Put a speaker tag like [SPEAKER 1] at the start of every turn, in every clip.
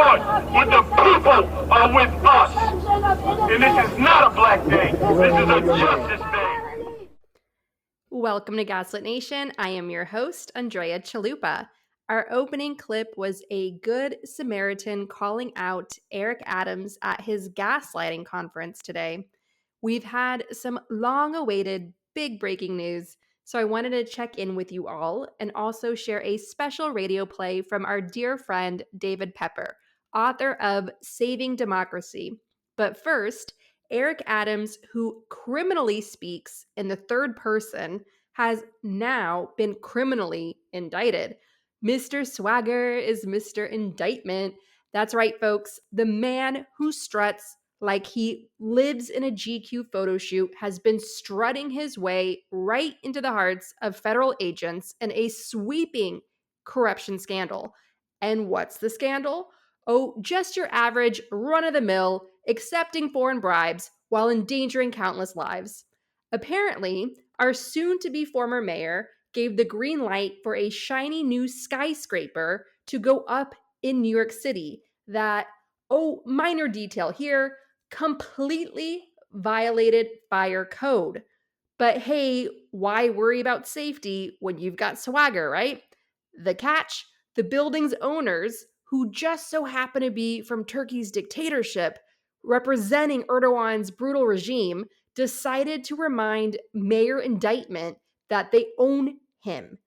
[SPEAKER 1] want when the people are with us. And this is not a black day. This is a justice day.
[SPEAKER 2] Welcome to Gaslit Nation. I am your host, Andrea Chalupa. Our opening clip was a Good Samaritan calling out Eric Adams at his gaslighting conference today. We've had some long-awaited, big breaking news, so I wanted to check in with you all and also share a special radio play from our dear friend David Pepper, author of Saving Democracy. But first, Eric Adams, who criminally speaks in the third person, has now been criminally indicted. Mr. Swagger is Mr. Indictment. That's right, folks. The man who struts like he lives in a GQ photo shoot has been strutting his way right into the hearts of federal agents in a sweeping corruption scandal. And what's the scandal? Oh, just your average run-of-the-mill accepting foreign bribes while endangering countless lives. Apparently, our soon-to-be former mayor gave the green light for a shiny new skyscraper to go up in New York City that, oh, minor detail here, completely violated fire code. But hey, why worry about safety when you've got swagger, right? The catch, the building's owners, who just so happen to be from Turkey's dictatorship, representing Erdogan's brutal regime, decided to remind Mayor Indictment that they own him.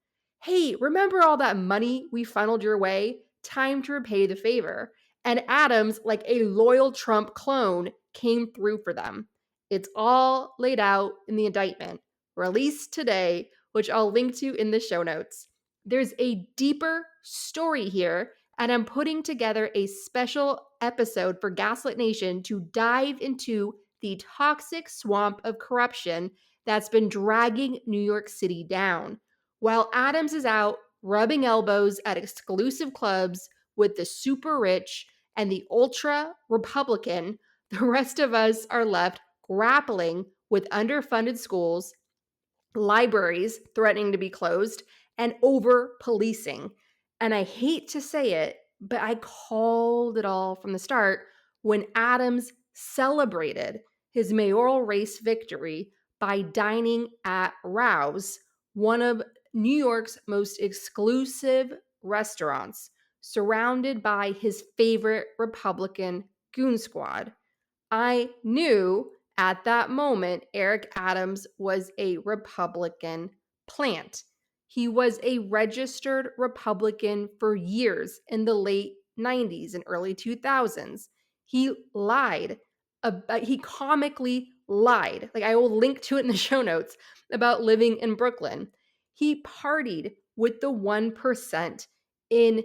[SPEAKER 2] Hey, remember all that money we funneled your way? Time to repay the favor. And Adams, like a loyal Trump clone, came through for them. It's all laid out in the indictment, released today, which I'll link to in the show notes. There's a deeper story here, and I'm putting together a special episode for Gaslit Nation to dive into the toxic swamp of corruption that's been dragging New York City down. While Adams is out rubbing elbows at exclusive clubs with the super rich and the ultra Republican, the rest of us are left grappling with underfunded schools, libraries threatening to be closed, and over policing. And I hate to say it, but I called it all from the start when Adams celebrated his mayoral race victory by dining at Rouse, one of New York's most exclusive restaurants, surrounded by his favorite Republican goon squad. I knew at that moment Eric Adams was a Republican plant. He was a registered Republican for years in the late 90s and early 2000s. He lied. He comically lied. Like, I will link to it in the show notes about living in Brooklyn. He partied with the 1% in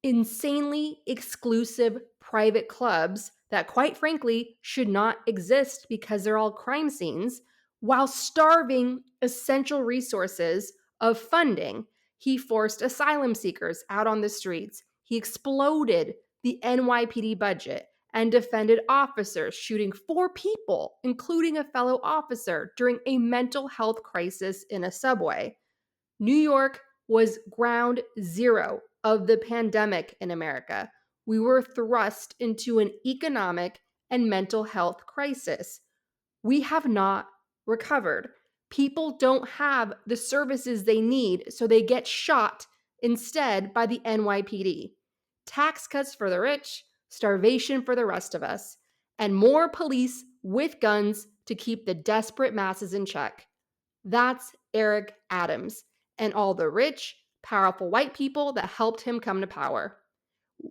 [SPEAKER 2] insanely exclusive private clubs that, quite frankly, should not exist because they're all crime scenes, while starving essential resources of funding. He forced asylum seekers out on the streets. He exploded the NYPD budget and defended officers, shooting 4 people, including a fellow officer, during a mental health crisis in a subway. New York was ground zero of the pandemic in America. We were thrust into an economic and mental health crisis. We have not recovered. People don't have the services they need, so they get shot instead by the NYPD. Tax cuts for the rich, starvation for the rest of us, and more police with guns to keep the desperate masses in check. That's Eric Adams and all the rich, powerful white people that helped him come to power.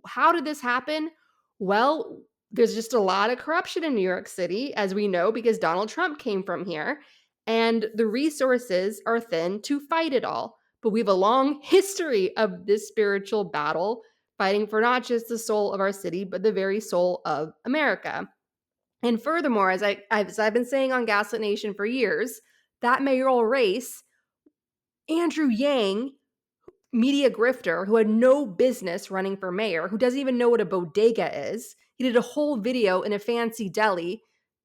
[SPEAKER 2] How did this happen? Well, there's just a lot of corruption in New York City, as we know, because Donald Trump came from here, and the resources are thin to fight it all. But we have a long history of this spiritual battle, fighting for not just the soul of our city, but the very soul of America. And furthermore, as I've been saying on Gaslit Nation for years, that mayoral race, Andrew Yang, media grifter who had no business running for mayor, who doesn't even know what a bodega is. He did a whole video in a fancy deli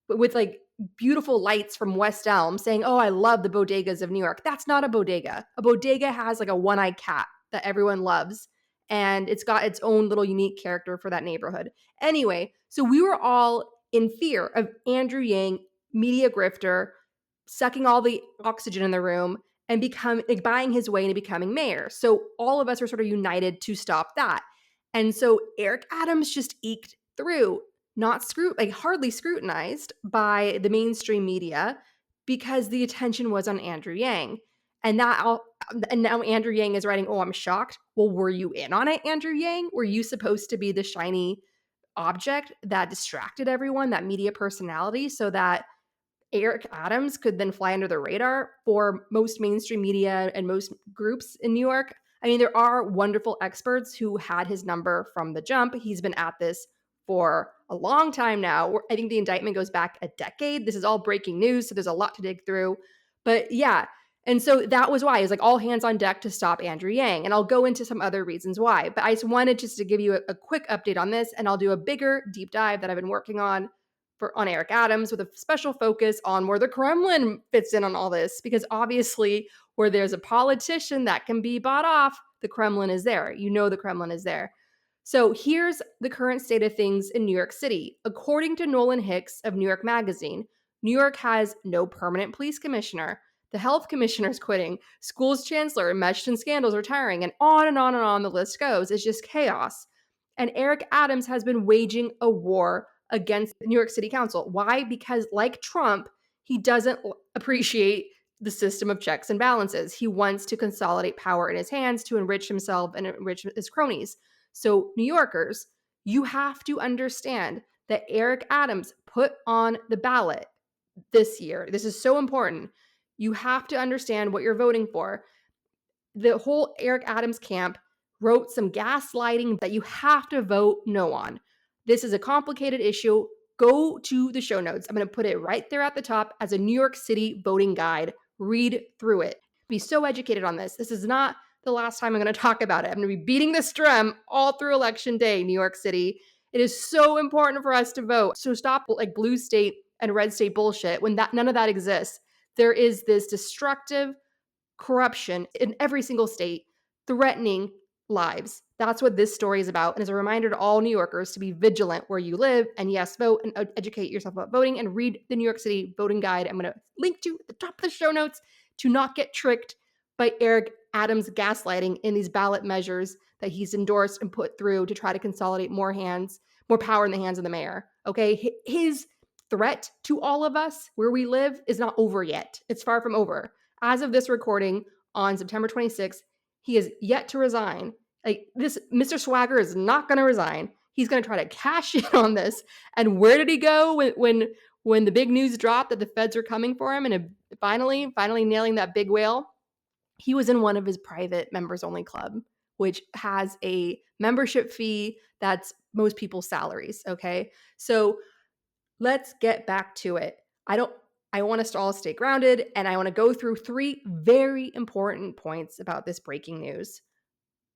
[SPEAKER 2] with like beautiful lights from West Elm saying, "Oh, I love the bodegas of New York." That's not a bodega. A bodega has like a one-eyed cat that everyone loves. and it's got its own little unique character for that neighborhood. Anyway, so we were all in fear of Andrew Yang, media grifter, sucking all the oxygen in the room and buying his way into becoming mayor. So all of us were sort of united to stop that. And so Eric Adams just eked through, hardly scrutinized by the mainstream media because the attention was on Andrew Yang. And now Andrew Yang is writing, "Oh, I'm shocked." Well, were you in on it, Andrew Yang? Were you supposed to be the shiny object that distracted everyone, that media personality, so that Eric Adams could then fly under the radar for most mainstream media and most groups in New York? I mean, there are wonderful experts who had his number from the jump. He's been at this for a long time now. I think the indictment goes back a decade. This is all breaking news, so there's a lot to dig through. But yeah, and so that was why it was like all hands on deck to stop Andrew Yang. And I'll go into some other reasons why. But I just wanted to give you a quick update on this, and I'll do a bigger deep dive that I've been working on Eric Adams with a special focus on where the Kremlin fits in on all this, because obviously where there's a politician that can be bought off, the Kremlin is there. You know the Kremlin is there. So here's the current state of things in New York City. According to Nolan Hicks of New York Magazine, New York has no permanent police commissioner. The health commissioner is quitting. School's chancellor, enmeshed in scandals, retiring, and on and on and on the list goes. It's just chaos. And Eric Adams has been waging a war against the New York City Council. Why? Because like Trump, he doesn't appreciate the system of checks and balances. He wants to consolidate power in his hands to enrich himself and enrich his cronies. So New Yorkers, you have to understand that Eric Adams put on the ballot this year. This is so important. You have to understand what you're voting for. The whole Eric Adams camp wrote some gaslighting that you have to vote no on. This is a complicated issue. Go to the show notes. I'm going to put it right there at the top as a New York City voting guide. Read through it. Be so educated on this. This is not the last time I'm going to talk about it. I'm going to be beating this drum all through election day, New York City. It is so important for us to vote. So stop like blue state and red state bullshit when none of that exists. There is this destructive corruption in every single state threatening lives. That's what this story is about. And as a reminder to all New Yorkers to be vigilant where you live, and yes, vote and educate yourself about voting, and read the New York City voting guide. I'm going to link to at the top of the show notes to not get tricked by Eric Adams gaslighting in these ballot measures that he's endorsed and put through to try to consolidate more power in the hands of the mayor. Okay. His threat to all of us where we live is not over yet. It's far from over. As of this recording on September 26th, he is yet to resign. Like this, Mr. Swagger is not going to resign. He's going to try to cash in on this. And where did he go when the big news dropped that the feds are coming for him and finally nailing that big whale? He was in one of his private members only club, which has a membership fee that's most people's salaries. Okay. So let's get back to it. I want us to all stay grounded, and I want to go through 3 very important points about this breaking news.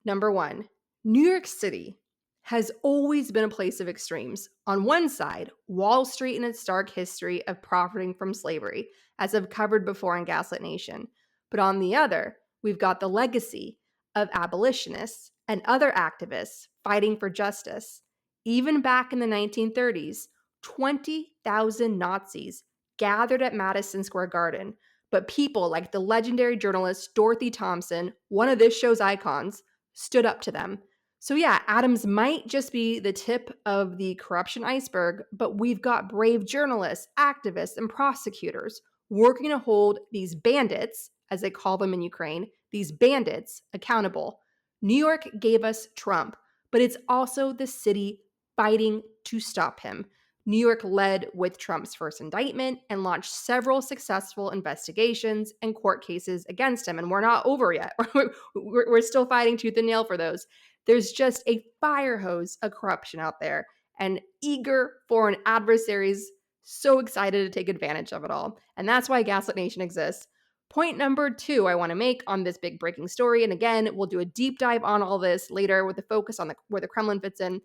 [SPEAKER 2] Number 1, New York City has always been a place of extremes. On one side, Wall Street and its dark history of profiting from slavery, as I've covered before in Gaslit Nation. But on the other, we've got the legacy of abolitionists and other activists fighting for justice. Even back in the 1930s, 20,000 Nazis gathered at Madison Square Garden, but people like the legendary journalist Dorothy Thompson, one of this show's icons, stood up to them. So yeah, Adams might just be the tip of the corruption iceberg, but we've got brave journalists, activists, and prosecutors working to hold these bandits, as they call them in Ukraine, these bandits accountable. New York gave us Trump, but it's also the city fighting to stop him. New York led with Trump's first indictment and launched several successful investigations and court cases against him. And we're not over yet. We're still fighting tooth and nail for those. There's just a fire hose of corruption out there, and eager foreign adversaries so excited to take advantage of it all. And that's why Gaslit Nation exists. Point number 2 I want to make on this big breaking story, and again, we'll do a deep dive on all this later with a focus on where the Kremlin fits in.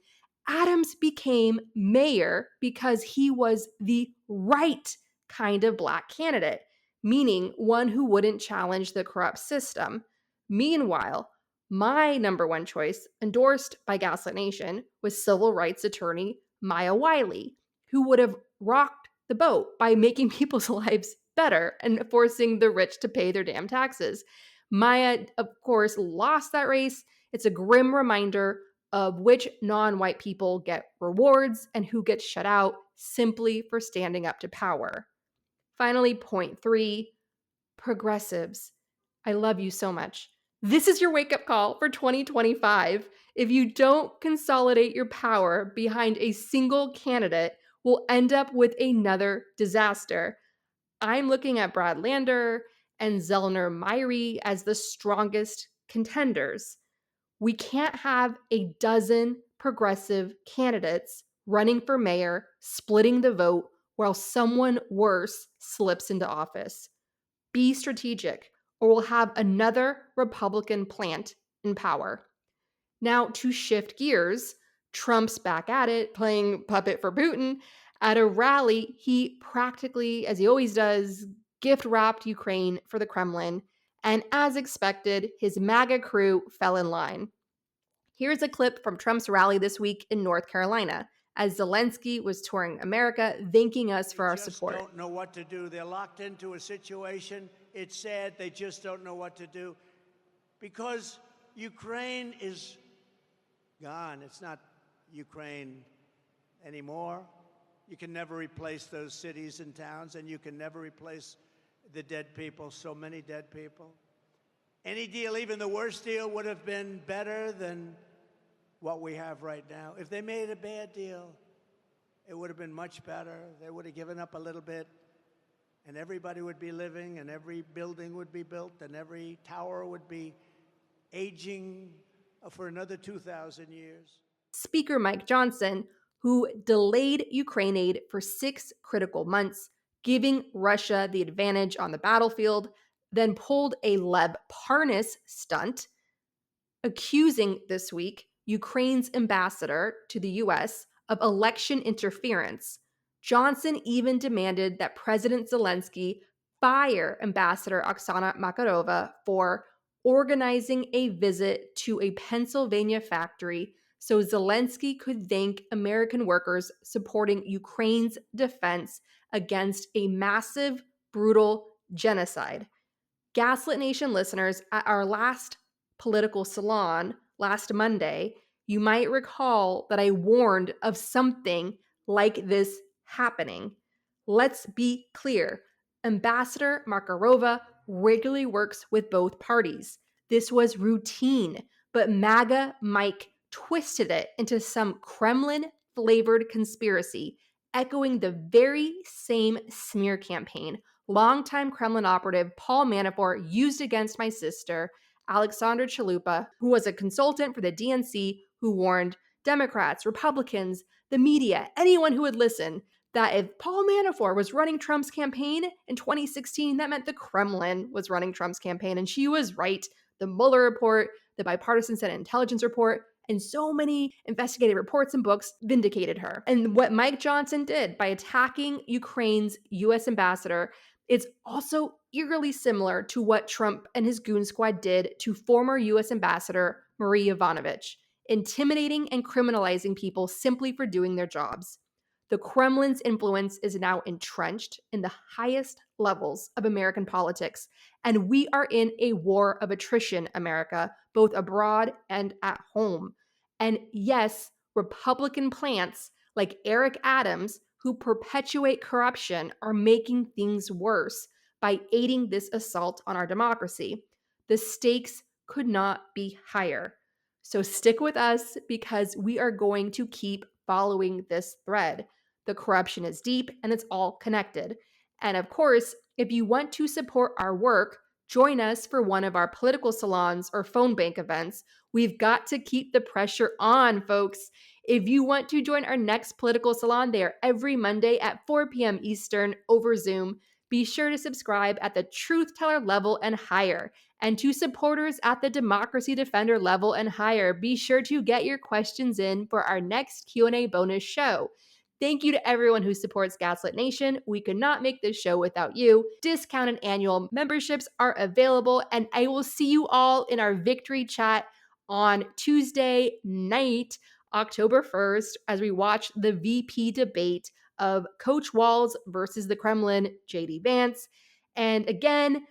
[SPEAKER 2] Adams became mayor because he was the right kind of Black candidate, meaning one who wouldn't challenge the corrupt system. Meanwhile, My number one choice, endorsed by Gaslit Nation, was civil rights attorney Maya Wiley, who would have rocked the boat by making people's lives better and forcing the rich to pay their damn taxes. Maya, of course, lost that race. It's a grim reminder of which non-white people get rewards and who gets shut out simply for standing up to power. Finally, point 3, progressives. I love you so much. This is your wake-up call for 2025. If you don't consolidate your power behind a single candidate, we'll end up with another disaster. I'm looking at Brad Lander and Zellner Myrie as the strongest contenders. We can't have a dozen progressive candidates running for mayor, splitting the vote, while someone worse slips into office. Be strategic, or we'll have another Republican plant in power. Now, to shift gears, Trump's back at it, playing puppet for Putin. At a rally, he practically, as he always does, gift wrapped Ukraine for the Kremlin. And as expected, his MAGA crew fell in line. Here's a clip from Trump's rally this week in North Carolina, as Zelensky was touring America, thanking us for our support.
[SPEAKER 3] They just don't know what to do. They're locked into a situation. It's sad. They just don't know what to do because Ukraine is gone. It's not Ukraine anymore. You can never replace those cities and towns, and you can never replace the dead people, so many dead people. Any deal, even the worst deal, would have been better than what we have right now. If they made a bad deal, it would have been much better. They would have given up a little bit, and everybody would be living, and every building would be built, and every tower would be aging for another 2,000 years.
[SPEAKER 2] Speaker Mike Johnson, who delayed Ukraine aid for 6 critical months, giving Russia the advantage on the battlefield, then pulled a Lev Parnas stunt, accusing this week Ukraine's ambassador to the US of election interference. Johnson even demanded that President Zelensky fire Ambassador Oksana Makarova for organizing a visit to a Pennsylvania factory so Zelensky could thank American workers supporting Ukraine's defense against a massive, brutal genocide. Gaslit Nation listeners, at our last political salon last Monday, you might recall that I warned of something like this happening. Let's be clear. Ambassador Makarova regularly works with both parties. This was routine, but MAGA Mike twisted it into some Kremlin-flavored conspiracy, echoing the very same smear campaign longtime Kremlin operative Paul Manafort used against my sister, Alexandra Chalupa, who was a consultant for the DNC, who warned Democrats, Republicans, the media, anyone who would listen, that if Paul Manafort was running Trump's campaign in 2016, that meant the Kremlin was running Trump's campaign. And she was right. The Mueller report, the bipartisan Senate intelligence report, and so many investigative reports and books vindicated her. And what Mike Johnson did by attacking Ukraine's US ambassador, it's also eerily similar to what Trump and his goon squad did to former US Ambassador Marie Yovanovitch, intimidating and criminalizing people simply for doing their jobs. The Kremlin's influence is now entrenched in the highest levels of American politics, and we are in a war of attrition, America, both abroad and at home. And yes, Republican plants like Eric Adams, who perpetuate corruption, are making things worse by aiding this assault on our democracy. The stakes could not be higher. So stick with us because we are going to keep following this thread. The corruption is deep and it's all connected. And of course, if you want to support our work, join us for one of our political salons or phone bank events. We've got to keep the pressure on, folks. If you want to join our next political salon, they are every Monday at 4 p.m. Eastern over Zoom. Be sure to subscribe at the Truth Teller level and higher. And to supporters at the Democracy Defender level and higher, be sure to get your questions in for our next Q&A bonus show. Thank you to everyone who supports Gaslit Nation. We could not make this show without you. Discounted annual memberships are available, and I will see you all in our victory chat on Tuesday night, October 1st, as we watch the VP debate of Coach Walz versus the Kremlin, JD Vance. And again,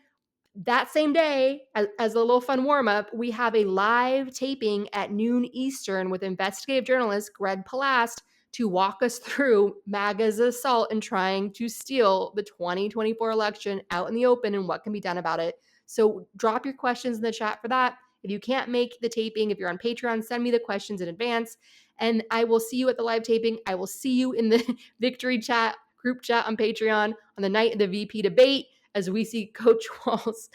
[SPEAKER 2] that same day, as a little fun warm-up, we have a live taping at noon Eastern with investigative journalist Greg Palast to walk us through MAGA's assault in trying to steal the 2024 election out in the open and what can be done about it. So drop your questions in the chat for that. If you can't make the taping, if you're on Patreon, send me the questions in advance, and I will see you at the live taping. I will see you in the victory chat, group chat on Patreon on the night of the VP debate, as we see Coach Walz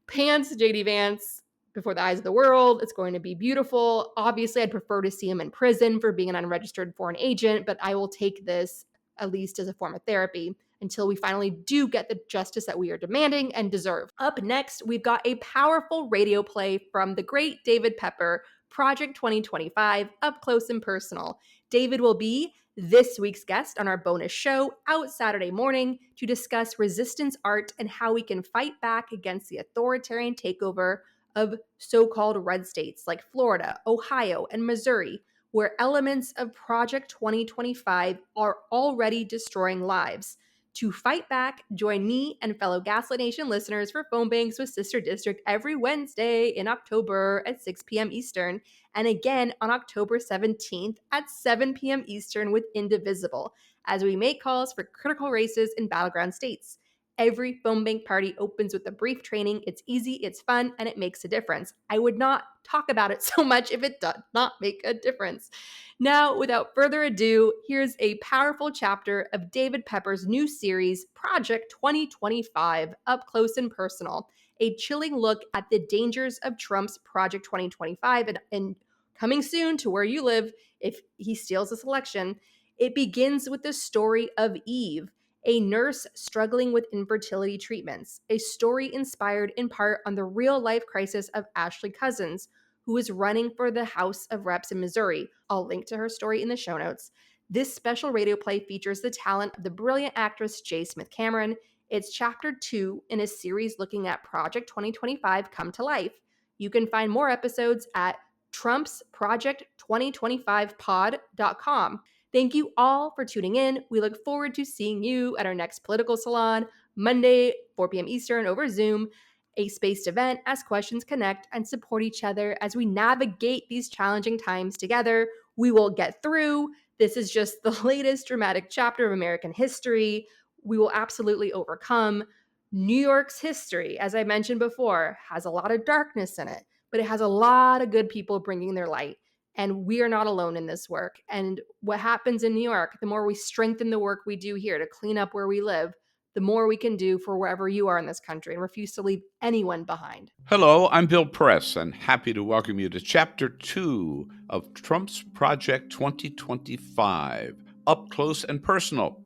[SPEAKER 2] pants JD Vance before the eyes of the world. It's going to be beautiful. Obviously, I'd prefer to see him in prison for being an unregistered foreign agent, but I will take this at least as a form of therapy until we finally do get the justice that we are demanding and deserve. Up next, we've got a powerful radio play from the great David Pepper, Project 2025, Up Close and Personal. David will be this week's guest on our bonus show out Saturday morning to discuss resistance art and how we can fight back against the authoritarian takeover of so-called red states like Florida, Ohio, and Missouri, where elements of Project 2025 are already destroying lives. To fight back, join me and fellow Gaslit Nation listeners for Phone Banks with Sister District every Wednesday in October at 6 p.m. Eastern, and again on October 17th at 7 p.m. Eastern with Indivisible, as we make calls for critical races in battleground states. Every phone bank party opens with a brief training. It's easy, it's fun, and it makes a difference. I would not talk about it so much if it does not make a difference. Now, without further ado, here's a powerful chapter of David Pepper's new series, Project 2025, Up Close and Personal, a chilling look at the dangers of Trump's Project 2025 and coming soon to where you live if he steals this election. It begins with the story of Eve, a nurse struggling with infertility treatments, a story inspired in part on the real-life crisis of Ashley Cousins, who is running for the House of Reps in Missouri. I'll link to her story in the show notes. This special radio play features the talent of the brilliant actress J. Smith Cameron. It's chapter 2 in a series looking at Project 2025 come to life. You can find more episodes at trumpsproject2025pod.com. Thank you all for tuning in. We look forward to seeing you at our next political salon, Monday, 4 p.m. Eastern over Zoom, a spaced event, ask questions, connect, and support each other as we navigate these challenging times together. We will get through. This is just the latest dramatic chapter of American history. We will absolutely overcome. New York's history, as I mentioned before, has a lot of darkness in it, but it has a lot of good people bringing their light. And we are not alone in this work. And what happens in New York, the more we strengthen the work we do here to clean up where we live, the more we can do for wherever you are in this country and refuse to leave anyone behind.
[SPEAKER 4] Hello, I'm Bill Press, and happy to welcome you to Chapter 2 of Trump's Project 2025, Up Close and Personal.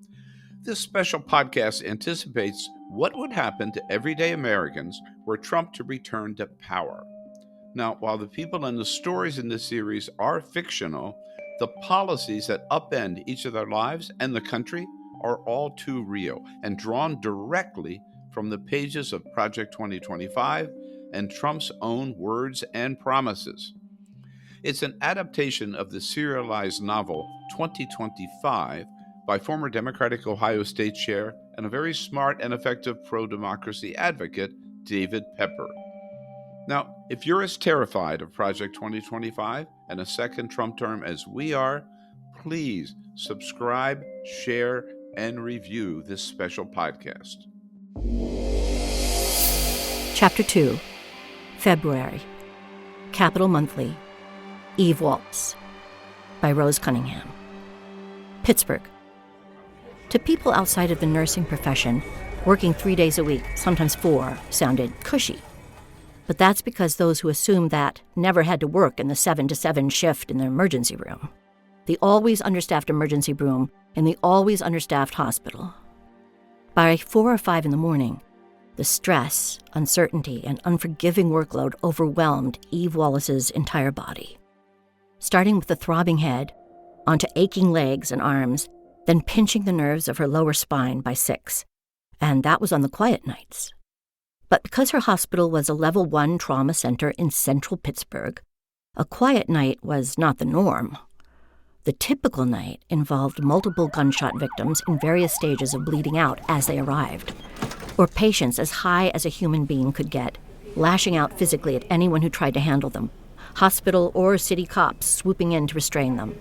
[SPEAKER 4] This special podcast anticipates what would happen to everyday Americans were Trump to return to power. Now, while the people and the stories in this series are fictional, the policies that upend each of their lives and the country are all too real and drawn directly from the pages of Project 2025 and Trump's own words and promises. It's an adaptation of the serialized novel 2025 by former Democratic Ohio State Chair and a very smart and effective pro-democracy advocate, David Pepper. Now, if you're as terrified of Project 2025 and a second Trump term as we are, please subscribe, share, and review this special podcast.
[SPEAKER 5] Chapter 2, February, Capital Monthly, Eve Walz, by Rose Cunningham. Pittsburgh. To people outside of the nursing profession, working 3 days a week, sometimes 4, sounded cushy. But that's because those who assumed that never had to work in the 7 to 7 shift in the emergency room, the always understaffed emergency room in the always understaffed hospital. By 4 or 5 in the morning, the stress, uncertainty, and unforgiving workload overwhelmed Eve Walz's entire body. Starting with the throbbing head, onto aching legs and arms, then pinching the nerves of her lower spine by 6, and that was on the quiet nights. But because her hospital was a level 1 trauma center in central Pittsburgh, a quiet night was not the norm. The typical night involved multiple gunshot victims in various stages of bleeding out as they arrived, or patients as high as a human being could get, lashing out physically at anyone who tried to handle them, hospital or city cops swooping in to restrain them.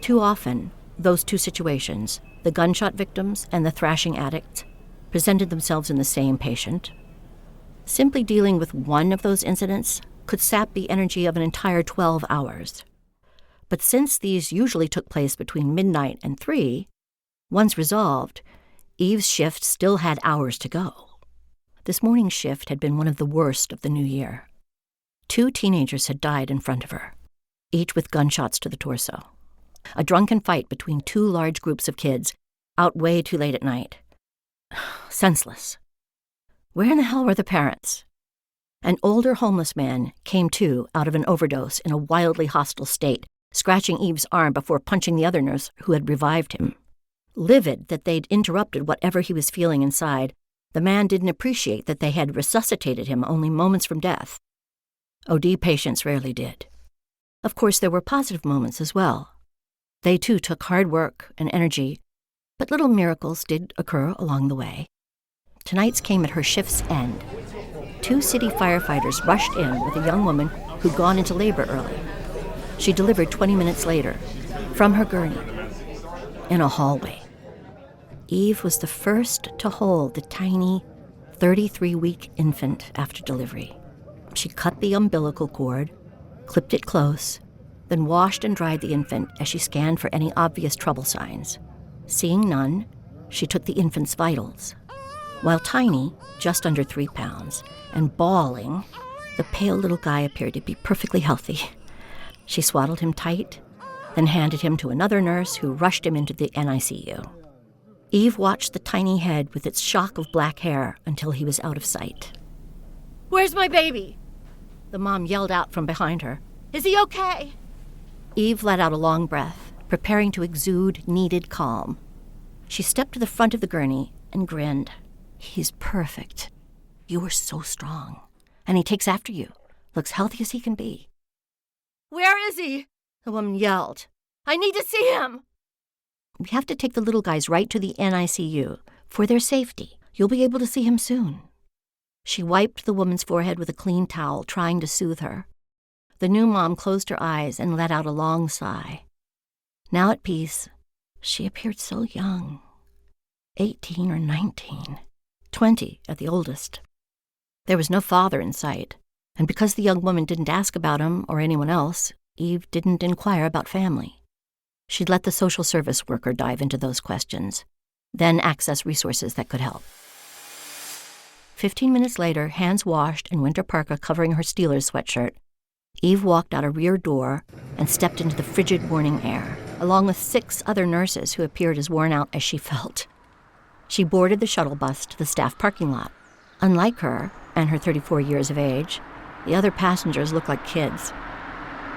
[SPEAKER 5] Too often, those two situations, the gunshot victims and the thrashing addicts, presented themselves in the same patient. Simply dealing with one of those incidents could sap the energy of an entire 12 hours. But since these usually took place between midnight and 3, once resolved, Eve's shift still had hours to go. This morning's shift had been one of the worst of the new year. 2 teenagers had died in front of her, each with gunshots to the torso. A drunken fight between 2 large groups of kids, out way too late at night. Senseless. Where in the hell were the parents? An older homeless man came to out of an overdose in a wildly hostile state, scratching Eve's arm before punching the other nurse who had revived him. Livid that they'd interrupted whatever he was feeling inside, the man didn't appreciate that they had resuscitated him only moments from death. OD patients rarely did. Of course, there were positive moments as well. They too took hard work and energy, but little miracles did occur along the way. Tonight's came at her shift's end. 2 city firefighters rushed in with a young woman who'd gone into labor early. She delivered 20 minutes later, from her gurney, in a hallway. Eve was the first to hold the tiny 33-week infant after delivery. She cut the umbilical cord, clipped it close, then washed and dried the infant as she scanned for any obvious trouble signs. Seeing none, she took the infant's vitals. While tiny, just under 3 pounds, and bawling, the pale little guy appeared to be perfectly healthy. She swaddled him tight, then handed him to another nurse who rushed him into the NICU. Eve watched the tiny head with its shock of black hair until he was out of sight. "Where's my baby?" the mom yelled out from behind her. "Is he okay?" Eve let out a long breath, preparing to exude needed calm. She stepped to the front of the gurney and grinned. "He's perfect. You are so strong. And he takes after you. Looks healthy as he can be." "Where is he?" the woman yelled. "I need to see him." "We have to take the little guys right to the NICU for their safety. You'll be able to see him soon." She wiped the woman's forehead with a clean towel, trying to soothe her. The new mom closed her eyes and let out a long sigh. Now at peace, she appeared so young. 18 or 19. 20 at the oldest. There was no father in sight, and because the young woman didn't ask about him or anyone else, Eve didn't inquire about family. She'd let the social service worker dive into those questions, then access resources that could help. 15 minutes later, hands washed and winter parka covering her Steelers sweatshirt, Eve walked out a rear door and stepped into the frigid morning air, along with 6 other nurses who appeared as worn out as she felt. She boarded the shuttle bus to the staff parking lot. Unlike her, and her 34 years of age, the other passengers looked like kids.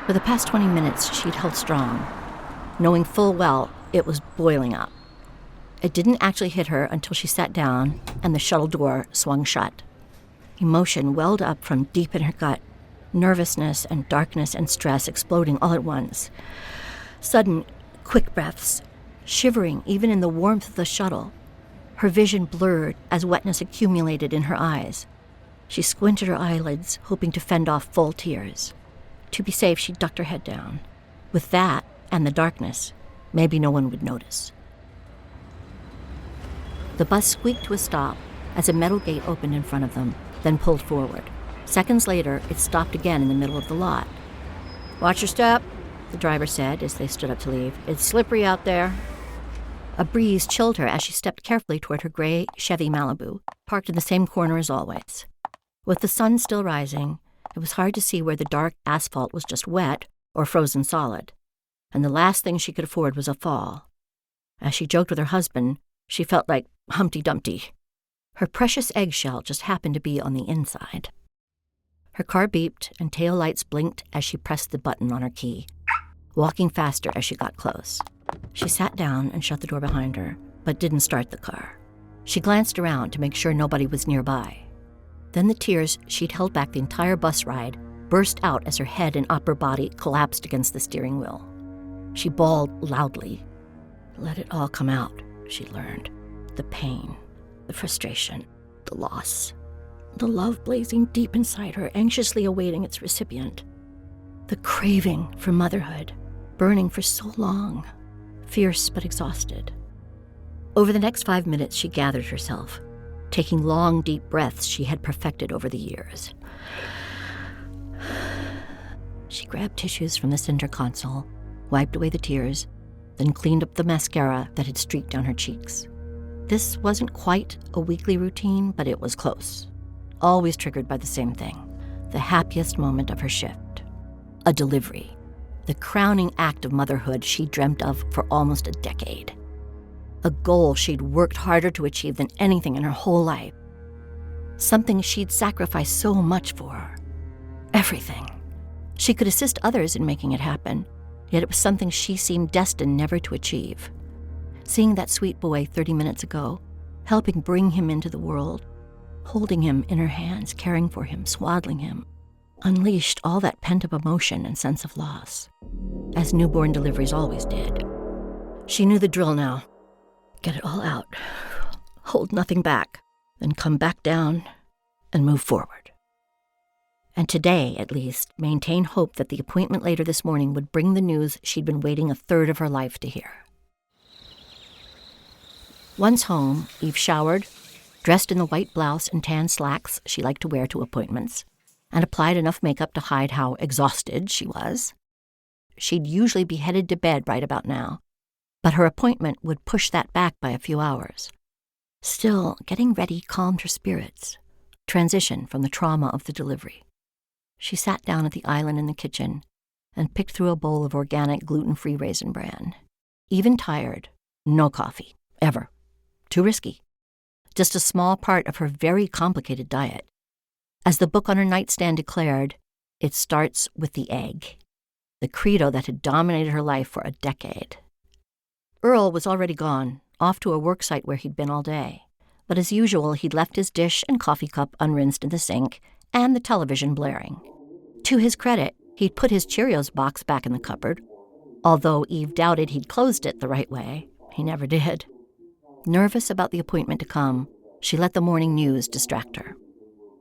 [SPEAKER 5] For the past 20 minutes, she'd held strong, knowing full well it was boiling up. It didn't actually hit her until she sat down and the shuttle door swung shut. Emotion welled up from deep in her gut, nervousness and darkness and stress exploding all at once. Sudden, quick breaths, shivering even in the warmth of the shuttle. Her vision blurred as wetness accumulated in her eyes. She squinted her eyelids, hoping to fend off full tears. To be safe, she ducked her head down. With that, and the darkness, maybe no one would notice. The bus squeaked to a stop as a metal gate opened in front of them, then pulled forward. Seconds later, it stopped again in the middle of the lot. "Watch your step," the driver said as they stood up to leave. "It's slippery out there." A breeze chilled her as she stepped carefully toward her gray Chevy Malibu, parked in the same corner as always. With the sun still rising, it was hard to see where the dark asphalt was just wet or frozen solid, and the last thing she could afford was a fall. As she joked with her husband, she felt like Humpty Dumpty. Her precious eggshell just happened to be on the inside. Her car beeped and tail lights blinked as she pressed the button on her key, walking faster as she got close. She sat down and shut the door behind her, but didn't start the car. She glanced around to make sure nobody was nearby. Then the tears she'd held back the entire bus ride burst out as her head and upper body collapsed against the steering wheel. She bawled loudly. Let it all come out, she learned. The pain, the frustration, the loss, the love blazing deep inside her, anxiously awaiting its recipient. The craving for motherhood, burning for so long, fierce but exhausted. Over the next 5 minutes, she gathered herself, taking long, deep breaths she had perfected over the years. She grabbed tissues from the center console, wiped away the tears, then cleaned up the mascara that had streaked down her cheeks. This wasn't quite a weekly routine, but it was close. Always triggered by the same thing, the happiest moment of her shift. A delivery, the crowning act of motherhood she dreamt of for almost a decade. A goal she'd worked harder to achieve than anything in her whole life. Something she'd sacrificed so much for. Everything. She could assist others in making it happen, yet it was something she seemed destined never to achieve. Seeing that sweet boy 30 minutes ago, helping bring him into the world, holding him in her hands, caring for him, swaddling him, unleashed all that pent-up emotion and sense of loss, as newborn deliveries always did. She knew the drill now. Get it all out, hold nothing back, then come back down and move forward. And today, at least, maintain hope that the appointment later this morning would bring the news she'd been waiting a third of her life to hear. Once home, Eve showered, dressed in the white blouse and tan slacks she liked to wear to appointments, and applied enough makeup to hide how exhausted she was. She'd usually be headed to bed right about now, but her appointment would push that back by a few hours. Still, getting ready calmed her spirits, transition from the trauma of the delivery. She sat down at the island in the kitchen and picked through a bowl of organic gluten-free raisin bran. Even tired, no coffee, ever. Too risky. Just a small part of her very complicated diet. As the book on her nightstand declared, it starts with the egg, the credo that had dominated her life for a decade. Earl was already gone, off to a work site where he'd been all day. But as usual, he'd left his dish and coffee cup unrinsed in the sink and the television blaring. To his credit, he'd put his Cheerios box back in the cupboard, although Eve doubted he'd closed it the right way. He never did. Nervous about the appointment to come, she let the morning news distract her.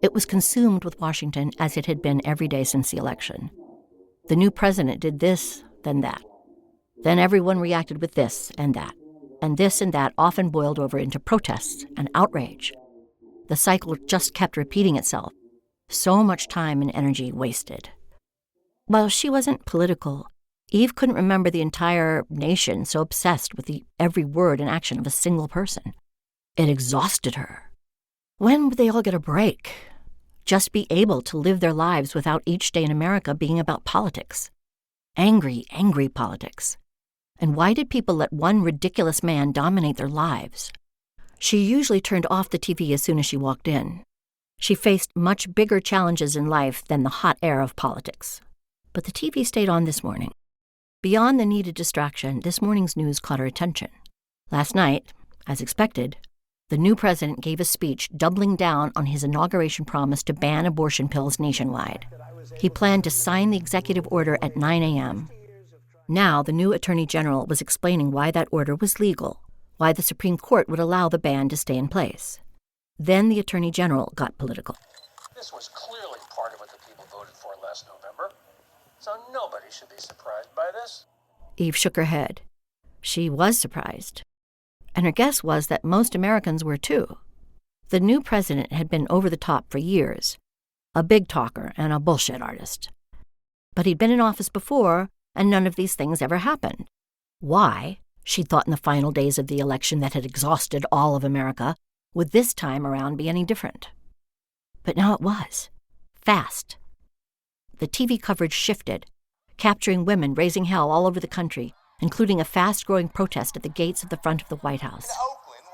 [SPEAKER 5] It was consumed with Washington as it had been every day since the election. The new president did this, then that. Then everyone reacted with this and that. And this and that often boiled over into protests and outrage. The cycle just kept repeating itself. So much time and energy wasted. While she wasn't political, Eve couldn't remember the entire nation so obsessed with the every word and action of a single person. It exhausted her. When would they all get a break? Just be able to live their lives without each day in America being about politics. Angry, angry politics. And why did people let one ridiculous man dominate their lives? She usually turned off the TV as soon as she walked in. She faced much bigger challenges in life than the hot air of politics. But the TV stayed on this morning. Beyond the needed distraction, this morning's news caught her attention. Last night, as expected, the new president gave a speech doubling down on his inauguration promise to ban abortion pills nationwide. He planned to sign the executive order at 9 a.m. Now, the new attorney general was explaining why that order was legal, why the Supreme Court would allow the ban to stay in place. Then the attorney general got political.
[SPEAKER 6] This was clearly part of what the people voted for last November, so nobody should be surprised by this.
[SPEAKER 5] Eve shook her head. She was surprised. And her guess was that most Americans were too. The new president had been over the top for years, a big talker and a bullshit artist. But he'd been in office before, and none of these things ever happened. Why, she thought in the final days of the election that had exhausted all of America, would this time around be any different? But now it was. Fast. The TV coverage shifted, capturing women raising hell all over the country, including a fast-growing protest at the gates of the front of the White House.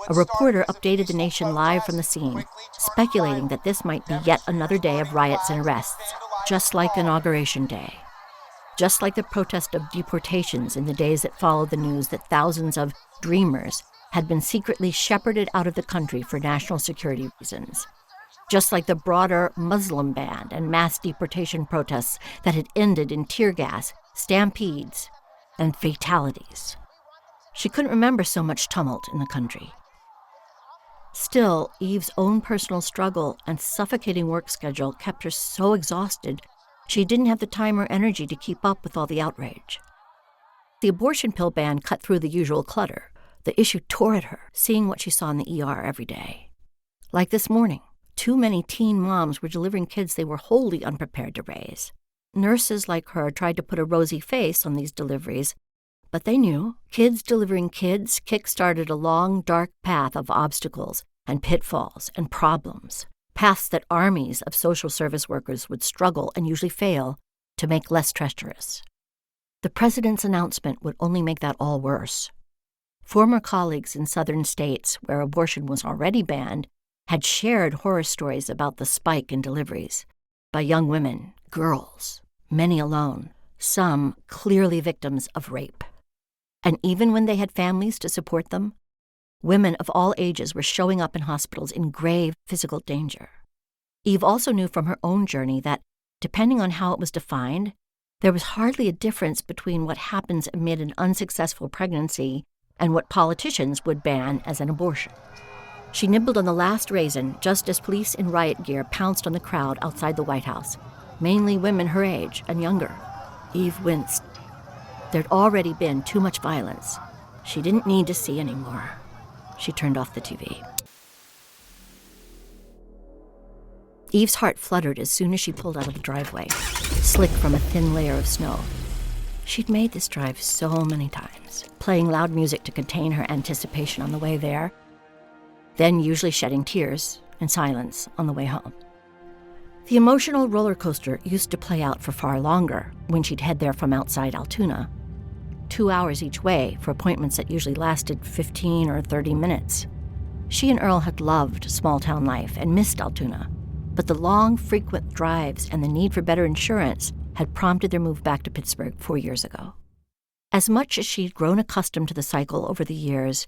[SPEAKER 5] A reporter updated the nation live from the scene, speculating that this might be yet another day of riots and arrests, just like Inauguration Day. just like the protest of deportations in the days that followed the news that thousands of dreamers had been secretly shepherded out of the country for national security reasons. Just like the broader Muslim ban and mass deportation protests that had ended in tear gas, stampedes, and fatalities. She couldn't remember so much tumult in the country. Still, Eve's own personal struggle and suffocating work schedule kept her so exhausted she didn't have the time or energy to keep up with all the outrage. The abortion pill ban cut through the usual clutter. The issue tore at her, seeing what she saw in the ER every day. Like this morning, too many teen moms were delivering kids they were wholly unprepared to raise. Nurses like her tried to put a rosy face on these deliveries, but they knew kids delivering kids kick-started a long, dark path of obstacles and pitfalls and problems, paths that armies of social service workers would struggle and usually fail to make less treacherous. The president's announcement would only make that all worse. Former colleagues in southern states where abortion was already banned had shared horror stories about the spike in deliveries by young women, girls, many alone, some clearly victims of rape. And even when they had families to support them, women of all ages were showing up in hospitals in grave physical danger. Eve also knew from her own journey that, depending on how it was defined, there was hardly a difference between what happens amid an unsuccessful pregnancy and what politicians would ban as an abortion. She nibbled on the last raisin just as police in riot gear pounced on the crowd outside the White House, mainly women her age and younger. Eve winced. There'd already been too much violence. She didn't need to see any more. She turned off the TV. Eve's heart fluttered as soon as she pulled out of the driveway, slick from a thin layer of snow. She'd made this drive so many times, playing loud music to contain her anticipation on the way there, then usually shedding tears in silence on the way home. The emotional roller coaster used to play out for far longer when she'd head there from outside Altoona, 2 hours each way for appointments that usually lasted 15 or 30 minutes. She and Earl had loved small-town life and missed Altoona, but the long, frequent drives and the need for better insurance had prompted their move back to Pittsburgh 4 years ago. As much as she'd grown accustomed to the cycle over the years,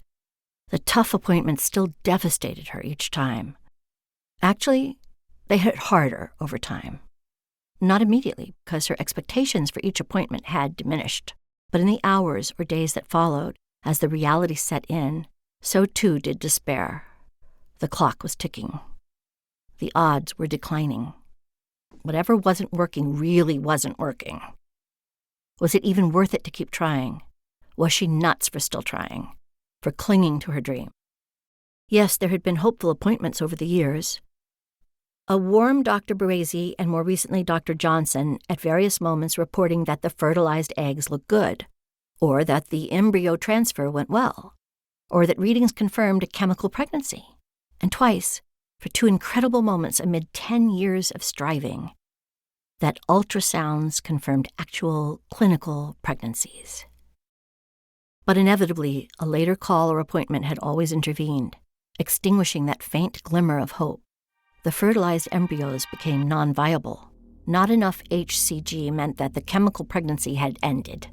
[SPEAKER 5] the tough appointments still devastated her each time. Actually, they hit harder over time. Not immediately, because her expectations for each appointment had diminished. But in the hours or days that followed, as the reality set in, so too did despair. The clock was ticking. The odds were declining. Whatever wasn't working really wasn't working. Was it even worth it to keep trying? Was she nuts for still trying, for clinging to her dream? Yes, there had been hopeful appointments over the years. A warm Dr. Baresi and more recently Dr. Johnson at various moments reporting that the fertilized eggs looked good, or that the embryo transfer went well, or that readings confirmed a chemical pregnancy, and twice, for 2 incredible moments amid 10 years of striving, that ultrasounds confirmed actual clinical pregnancies. But inevitably, a later call or appointment had always intervened, extinguishing that faint glimmer of hope. The fertilized embryos became non-viable. Not enough HCG meant that the chemical pregnancy had ended.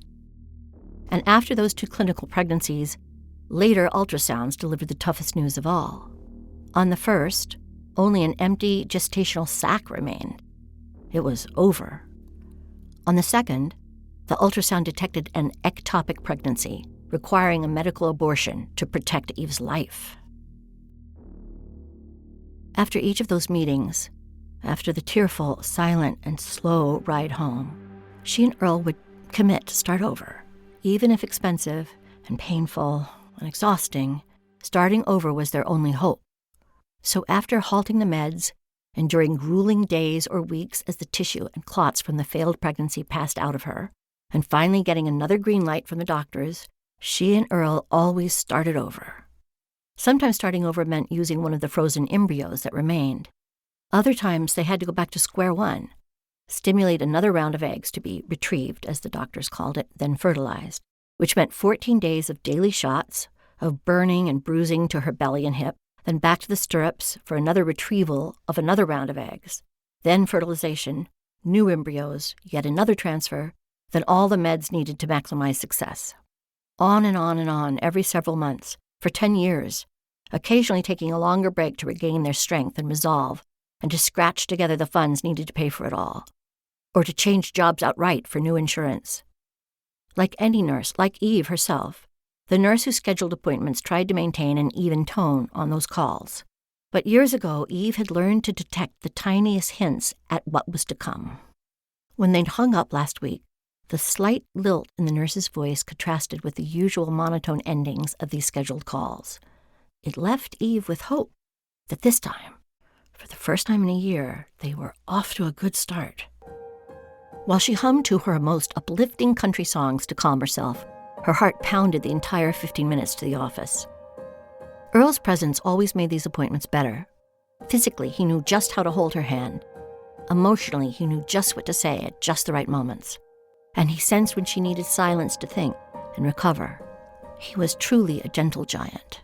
[SPEAKER 5] And after those 2 clinical pregnancies, later ultrasounds delivered the toughest news of all. On the first, only an empty gestational sac remained. It was over. On the second, the ultrasound detected an ectopic pregnancy, requiring a medical abortion to protect Eve's life. After each of those meetings, after the tearful, silent, and slow ride home, she and Earl would commit to start over. Even if expensive and painful and exhausting, starting over was their only hope. So after halting the meds, enduring grueling days or weeks as the tissue and clots from the failed pregnancy passed out of her, and finally getting another green light from the doctors, she and Earl always started over. Sometimes starting over meant using one of the frozen embryos that remained. Other times they had to go back to square one, stimulate another round of eggs to be retrieved, as the doctors called it, then fertilized, which meant 14 days of daily shots, of burning and bruising to her belly and hip, then back to the stirrups for another retrieval of another round of eggs, then fertilization, new embryos, yet another transfer, then all the meds needed to maximize success. On and on and on, every several months, for 10 years, occasionally taking a longer break to regain their strength and resolve, and to scratch together the funds needed to pay for it all, or to change jobs outright for new insurance. Like any nurse, like Eve herself, the nurse who scheduled appointments tried to maintain an even tone on those calls. But years ago, Eve had learned to detect the tiniest hints at what was to come. When they'd hung up last week, the slight lilt in the nurse's voice contrasted with the usual monotone endings of these scheduled calls. It left Eve with hope that this time, for the first time in a year, they were off to a good start. While she hummed to her most uplifting country songs to calm herself, her heart pounded the entire 15 minutes to the office. Earl's presence always made these appointments better. Physically, he knew just how to hold her hand. Emotionally, he knew just what to say at just the right moments. And he sensed when she needed silence to think and recover. He was truly a gentle giant.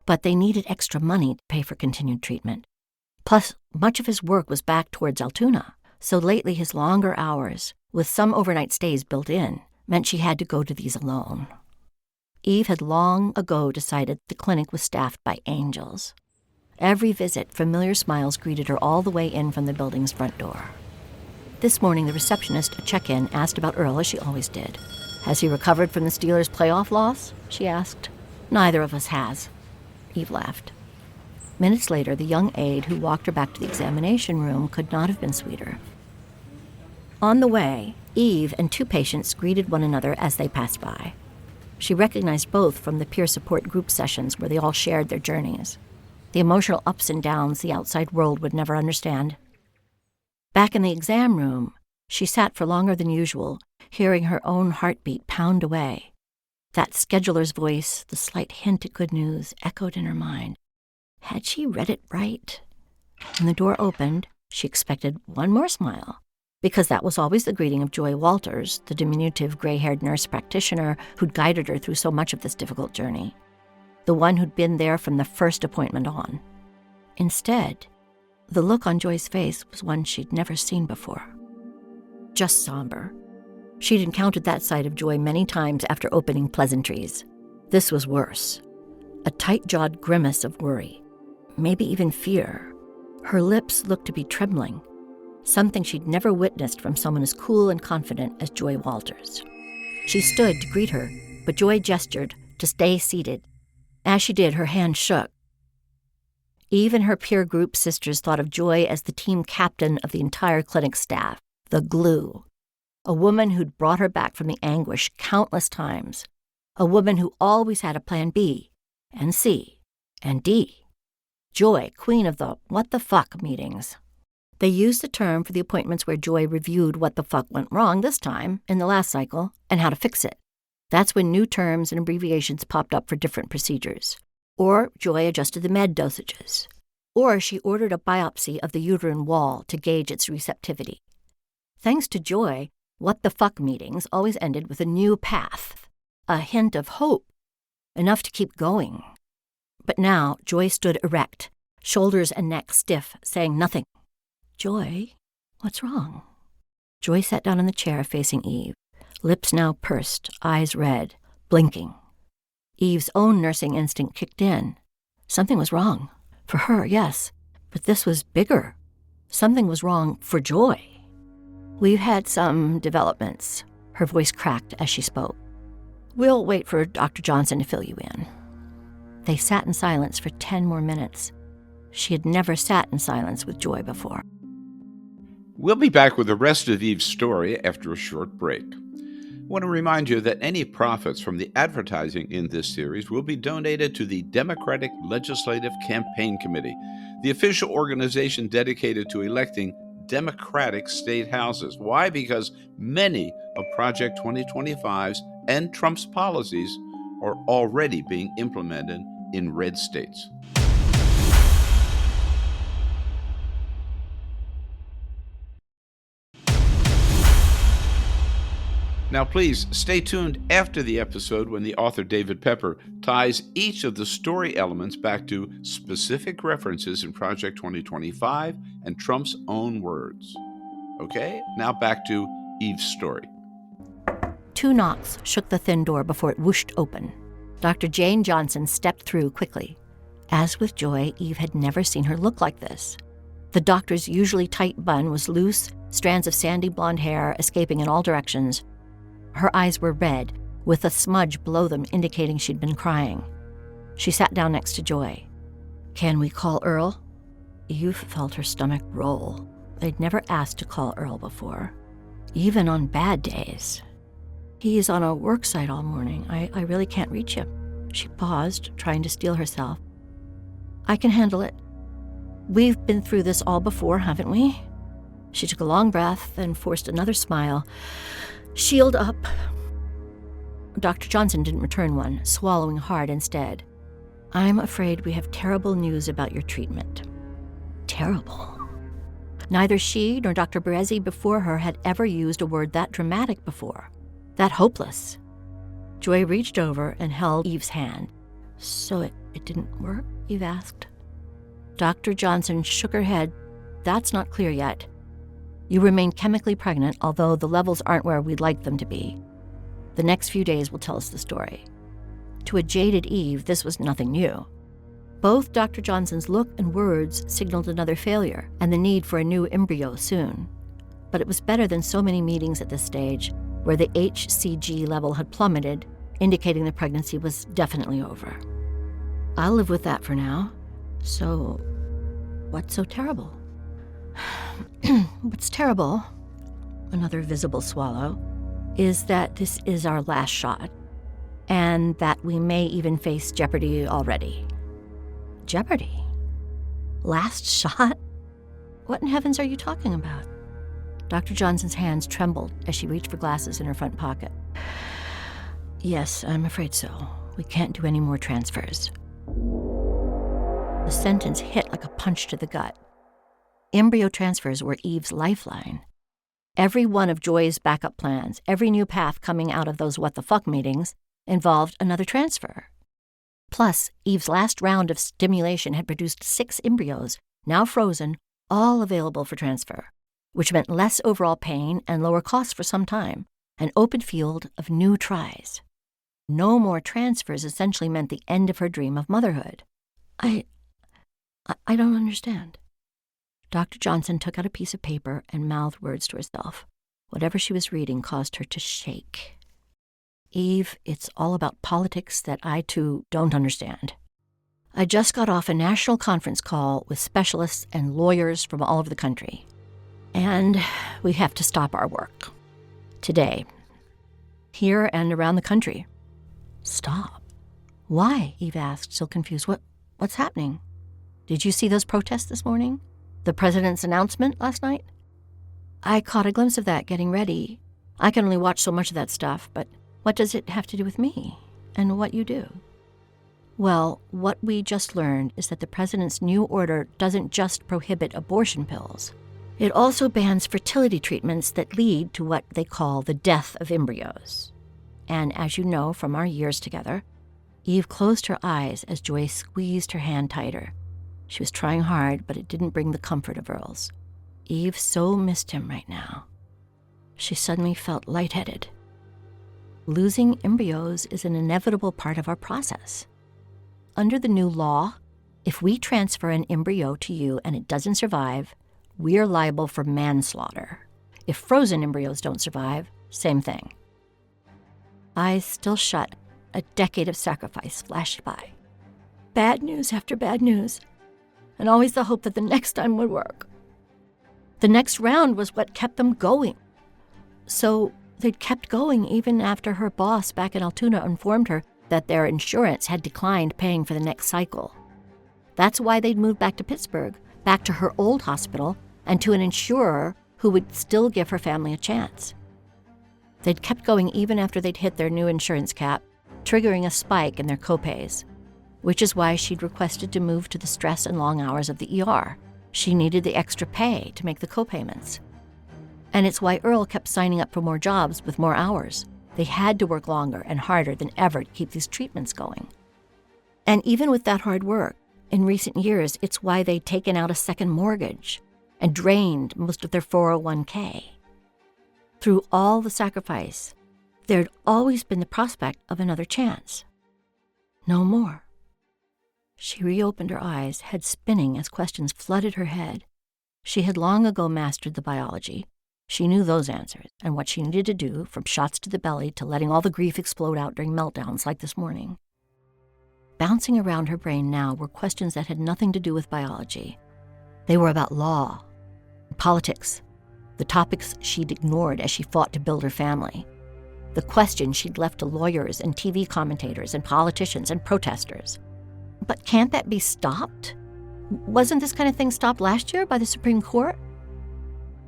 [SPEAKER 5] But they needed extra money to pay for continued treatment. Plus, much of his work was back towards Altoona, so lately his longer hours, with some overnight stays built in, meant she had to go to these alone. Eve had long ago decided the clinic was staffed by angels. Every visit, familiar smiles greeted her all the way in from the building's front door. This morning, the receptionist at check-in asked about Earl, as she always did. "Has he recovered from the Steelers' playoff loss?" she asked. "Neither of us has," Eve laughed. Minutes later, the young aide who walked her back to the examination room could not have been sweeter. On the way, Eve and two patients greeted one another as they passed by. She recognized both from the peer support group sessions where they all shared their journeys, the emotional ups and downs the outside world would never understand. Back in the exam room, she sat for longer than usual, hearing her own heartbeat pound away. That scheduler's voice, the slight hint at good news, echoed in her mind. Had she read it right? When the door opened, she expected one more smile, because that was always the greeting of Joy Walters, the diminutive gray-haired nurse practitioner who'd guided her through so much of this difficult journey, the one who'd been there from the first appointment on. Instead, the look on Joy's face was one she'd never seen before. Just somber. She'd encountered that side of Joy many times after opening pleasantries. This was worse. A tight-jawed grimace of worry, maybe even fear. Her lips looked to be trembling, something she'd never witnessed from someone as cool and confident as Joy Walters. She stood to greet her, but Joy gestured to stay seated. As she did, her hand shook. Even her peer group sisters thought of Joy as the team captain of the entire clinic staff, the glue, a woman who'd brought her back from the anguish countless times, a woman who always had a plan B and C and D. Joy, queen of the what the fuck meetings. They used the term for the appointments where Joy reviewed what the fuck went wrong this time in the last cycle and how to fix it. That's when new terms and abbreviations popped up for different procedures. Or Joy adjusted the med dosages. Or she ordered a biopsy of the uterine wall to gauge its receptivity. Thanks to Joy, what the fuck meetings always ended with a new path, a hint of hope, enough to keep going. But now Joy stood erect, shoulders and neck stiff, saying nothing. "Joy, what's wrong?" Joy sat down in the chair facing Eve, lips now pursed, eyes red, blinking. Eve's own nursing instinct kicked in. Something was wrong. For her, yes, but this was bigger. Something was wrong for Joy. "We've had some developments," her voice cracked as she spoke. "We'll wait for Dr. Johnson to fill you in." They sat in silence for 10 more minutes. She had never sat in silence with Joy before.
[SPEAKER 4] We'll be back with the rest of Eve's story after a short break. I want to remind you that any profits from the advertising in this series will be donated to the Democratic Legislative Campaign Committee, the official organization dedicated to electing Democratic state houses. Why? Because many of Project 2025's and Trump's policies are already being implemented in red states. Now, please stay tuned after the episode when the author David Pepper ties each of the story elements back to specific references in Project 2025 and Trump's own words. Okay, now back to Eve's story.
[SPEAKER 5] 2 knocks shook the thin door before it whooshed open. Dr. Jane Johnson stepped through quickly. As with Joy, Eve had never seen her look like this. The doctor's usually tight bun was loose, strands of sandy blonde hair escaping in all directions. Her eyes were red, with a smudge below them indicating she'd been crying. She sat down next to Joy. "Can we call Earl?" Eve felt her stomach roll. They'd never asked to call Earl before, even on bad days. "He's on a work site all morning. I really can't reach him." She paused, trying to steel herself. "I can handle it. We've been through this all before, haven't we?" She took a long breath, then forced another smile. "Shield up." Dr. Johnson didn't return one, swallowing hard instead. "I'm afraid we have terrible news about your treatment." Terrible. Neither she nor Dr. Berezi before her had ever used a word that dramatic before, that hopeless. Joy reached over and held Eve's hand. "So it didn't work?" Eve asked. Dr. Johnson shook her head. "That's not clear yet. You remain chemically pregnant, although the levels aren't where we'd like them to be. The next few days will tell us the story." To a jaded Eve, this was nothing new. Both Dr. Johnson's look and words signaled another failure and the need for a new embryo soon. But it was better than so many meetings at this stage, where the HCG level had plummeted, indicating the pregnancy was definitely over. "I'll live with that for now. So, what's so terrible?" "What's terrible," another visible swallow, "is that this is our last shot, and that we may even face jeopardy already." Jeopardy? Last shot? What in heavens are you talking about? Dr. Johnson's hands trembled as she reached for glasses in her front pocket. "Yes, I'm afraid so. We can't do any more transfers." The sentence hit like a punch to the gut. Embryo transfers were Eve's lifeline. Every one of Joy's backup plans, every new path coming out of those what-the-fuck meetings, involved another transfer. Plus, Eve's last round of stimulation had produced 6 embryos, now frozen, all available for transfer, which meant less overall pain and lower costs for some time, an open field of new tries. No more transfers essentially meant the end of her dream of motherhood. I don't understand." Dr. Johnson took out a piece of paper and mouthed words to herself. Whatever she was reading caused her to shake. "Eve, it's all about politics that I, too, don't understand. I just got off a national conference call with specialists and lawyers from all over the country. And we have to stop our work. Today. Here and around the country." "Stop? Why?" Eve asked, still confused. What's happening? Did you see those protests this morning? The president's announcement last night?" "I caught a glimpse of that getting ready. I can only watch so much of that stuff, but what does it have to do with me and what you do?" "Well, what we just learned is that the president's new order doesn't just prohibit abortion pills. It also bans fertility treatments that lead to what they call the death of embryos. And as you know from our years together," Eve closed her eyes as Joy squeezed her hand tighter. She was trying hard, but it didn't bring the comfort of Earl's. Eve so missed him right now. She suddenly felt lightheaded. Losing embryos is an inevitable part of our process. Under the new law, if we transfer an embryo to you and it doesn't survive, we're liable for manslaughter. If frozen embryos don't survive, same thing. Eyes still shut, a decade of sacrifice flashed by. Bad news after bad news, and always the hope that the next time would work. The next round was what kept them going. So they'd kept going even after her boss back in Altoona informed her that their insurance had declined paying for the next cycle. That's why they'd moved back to Pittsburgh, back to her old hospital, and to an insurer who would still give her family a chance. They'd kept going even after they'd hit their new insurance cap, triggering a spike in their copays, which is why she'd requested to move to the stress and long hours of the ER. She needed the extra pay to make the copayments. And it's why Earl kept signing up for more jobs with more hours. They had to work longer and harder than ever to keep these treatments going. And even with that hard work, in recent years, it's why they'd taken out a second mortgage and drained most of their 401k. Through all the sacrifice, There'd always been the prospect of another chance. No more. She reopened her eyes, head spinning as questions flooded her head. She had long ago mastered the biology. She knew those answers and what she needed to do, from shots to the belly to letting all the grief explode out during meltdowns like this morning. Bouncing around her brain now were questions that had nothing to do with biology. They were about law, politics, the topics she'd ignored as she fought to build her family, the questions she'd left to lawyers and TV commentators and politicians and protesters. But can't that be stopped? Wasn't this kind of thing stopped last year by the Supreme Court?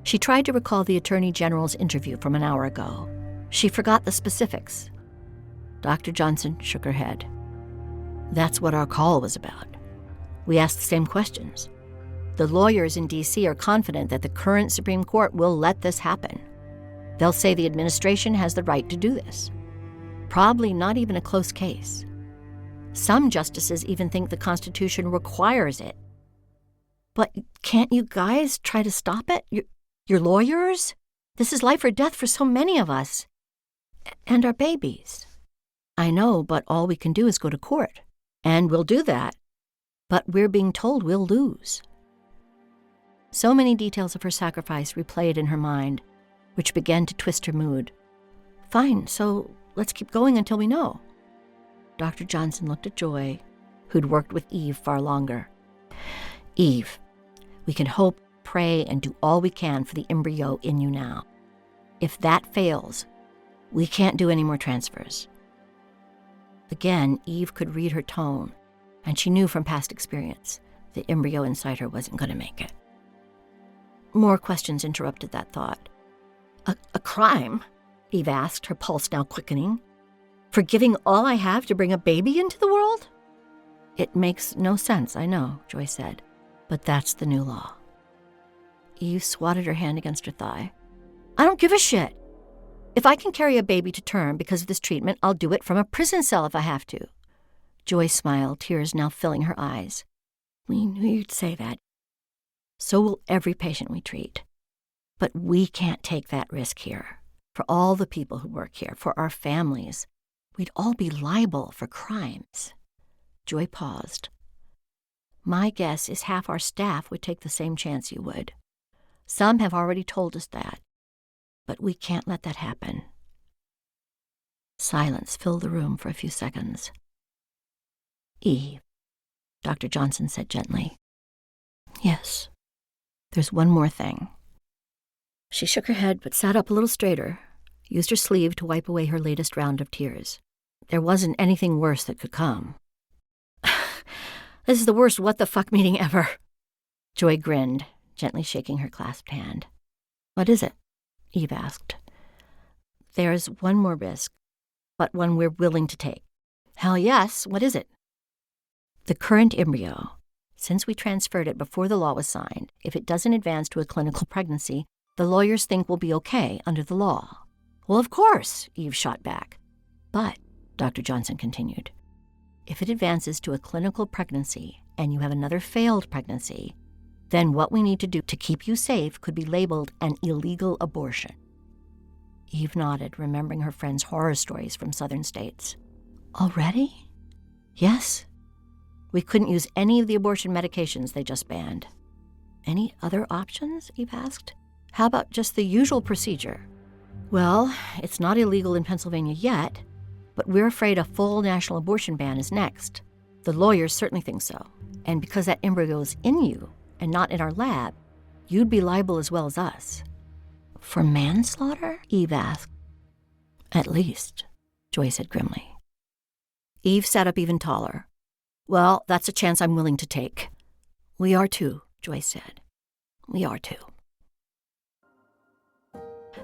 [SPEAKER 5] She tried to recall the Attorney General's interview from an hour ago. She forgot the specifics. Dr. Johnson shook her head. That's what our call was about. We asked the same questions. The lawyers in D.C. are confident that the current Supreme Court will let this happen. They'll say the administration has the right to do this. Probably not even a close case. Some justices even think the Constitution requires it. But can't you guys try to stop it? You're lawyers? This is life or death for so many of us. And our babies. I know, but all we can do is go to court. And we'll do that. But we're being told we'll lose. So many details of her sacrifice replayed in her mind, which began to twist her mood. Fine, so let's keep going until we know. Dr. Johnson looked at Joy, who'd worked with Eve far longer. Eve, we can hope, pray, and do all we can for the embryo in you now. If that fails, we can't do any more transfers. Again, Eve could read her tone, and she knew from past experience the embryo inside her wasn't going to make it. More questions interrupted that thought. A crime? Eve asked, her pulse now quickening. For giving all I have to bring a baby into the world? It makes no sense, I know, Joy said, but that's the new law. Eve swatted her hand against her thigh. I don't give a shit. If I can carry a baby to term because of this treatment, I'll do it from a prison cell if I have to. Joy smiled, tears now filling her eyes. We knew you'd say that. So will every patient we treat. But we can't take that risk here. For all the people who work here, for our families, we'd all be liable for crimes. Joy paused. My guess is half our staff would take the same chance you would. Some have already told us that. But we can't let that happen. Silence filled the room for a few seconds. Eve, Dr. Johnson said gently. Yes, there's one more thing. She shook her head but sat up a little straighter, used her sleeve to wipe away her latest round of tears. There wasn't anything worse that could come. This is the worst what-the-fuck meeting ever. Joy grinned, gently shaking her clasped hand. What is it? Eve asked. There's one more risk, but one we're willing to take. Hell yes, what is it? The current embryo, since we transferred it before the law was signed, if it doesn't advance to a clinical pregnancy, the lawyers think we'll be okay under the law. Well, of course, Eve shot back. But, Dr. Johnson continued, if it advances to a clinical pregnancy and you have another failed pregnancy, then what we need to do to keep you safe could be labeled an illegal abortion. Eve nodded, remembering her friend's horror stories from southern states. Already? Yes. We couldn't use any of the abortion medications they just banned. Any other options? Eve asked. How about just the usual procedure? Well, it's not illegal in Pennsylvania yet, but we're afraid a full national abortion ban is next. The lawyers certainly think so. And because that embryo is in you and not in our lab, you'd be liable as well as us. For manslaughter? Eve asked. At least, Joy said grimly. Eve sat up even taller. Well, that's a chance I'm willing to take. We are too, Joy said. We are too.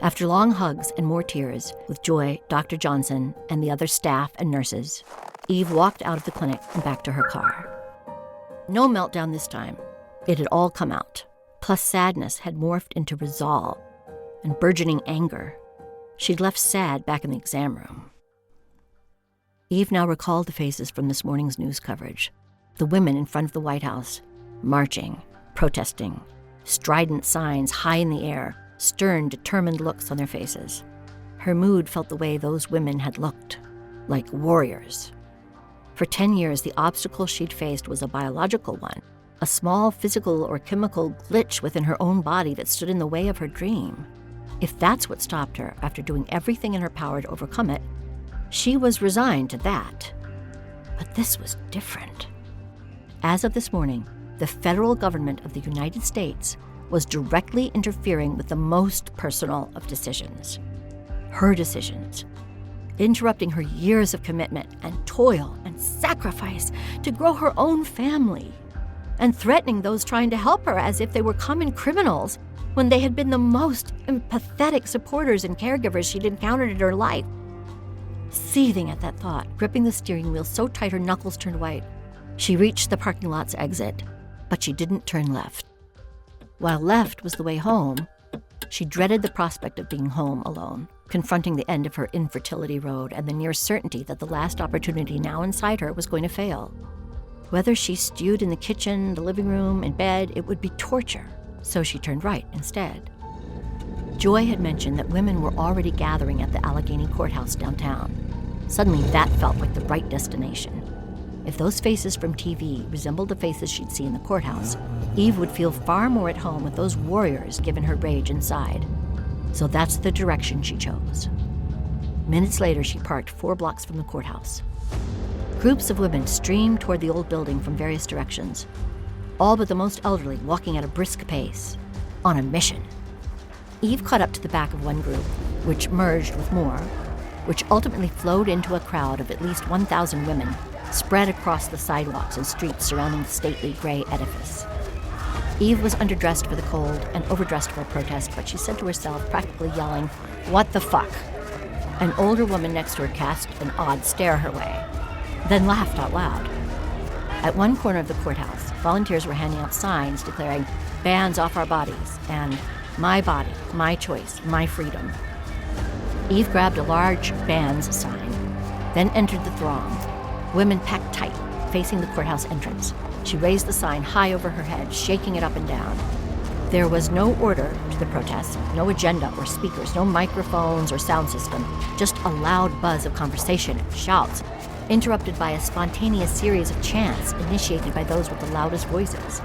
[SPEAKER 5] After long hugs and more tears, with Joy, Dr. Johnson, and the other staff and nurses, Eve walked out of the clinic and back to her car. No meltdown this time. It had all come out. Plus sadness had morphed into resolve and burgeoning anger. She'd left sad back in the exam room. Eve now recalled the faces from this morning's news coverage. The women in front of the White House, marching, protesting, strident signs high in the air, stern, determined looks on their faces. Her mood felt the way those women had looked, like warriors. For 10 years, the obstacle she'd faced was a biological one, a small physical or chemical glitch within her own body that stood in the way of her dream. If that's what stopped her after doing everything in her power to overcome it, she was resigned to that. But this was different. As of this morning, the federal government of the United States was directly interfering with the most personal of decisions. Her decisions. Interrupting her years of commitment and toil and sacrifice to grow her own family, and threatening those trying to help her as if they were common criminals when they had been the most empathetic supporters and caregivers she'd encountered in her life. Seething at that thought, gripping the steering wheel so tight her knuckles turned white, she reached the parking lot's exit, but she didn't turn left. While left was the way home, she dreaded the prospect of being home alone, confronting the end of her infertility road and the near certainty that the last opportunity now inside her was going to fail. Whether she stewed in the kitchen, the living room, in bed, it would be torture, so she turned right instead. Joy had mentioned that women were already gathering at the Allegheny Courthouse downtown. Suddenly, that felt like the right destination. If those faces from TV resembled the faces she'd seen in the courthouse, Eve would feel far more at home with those warriors given her rage inside. So that's the direction she chose. Minutes later, she parked 4 blocks from the courthouse. Groups of women streamed toward the old building from various directions, all but the most elderly walking at a brisk pace, on a mission. Eve caught up to the back of one group, which merged with more, which ultimately flowed into a crowd of at least 1,000 women, spread across the sidewalks and streets surrounding the stately gray edifice. Eve was underdressed for the cold and overdressed for a protest, but she said to herself, practically yelling, "What the fuck?" An older woman next to her cast an odd stare her way, then laughed out loud. At one corner of the courthouse, volunteers were handing out signs declaring, "Bands off our bodies," and "My body, my choice, my freedom." Eve grabbed a large bands sign, then entered the throng. Women packed tight, facing the courthouse entrance. She raised the sign high over her head, shaking it up and down. There was no order to the protest, no agenda or speakers, no microphones or sound system, just a loud buzz of conversation and shouts, interrupted by a spontaneous series of chants initiated by those with the loudest voices.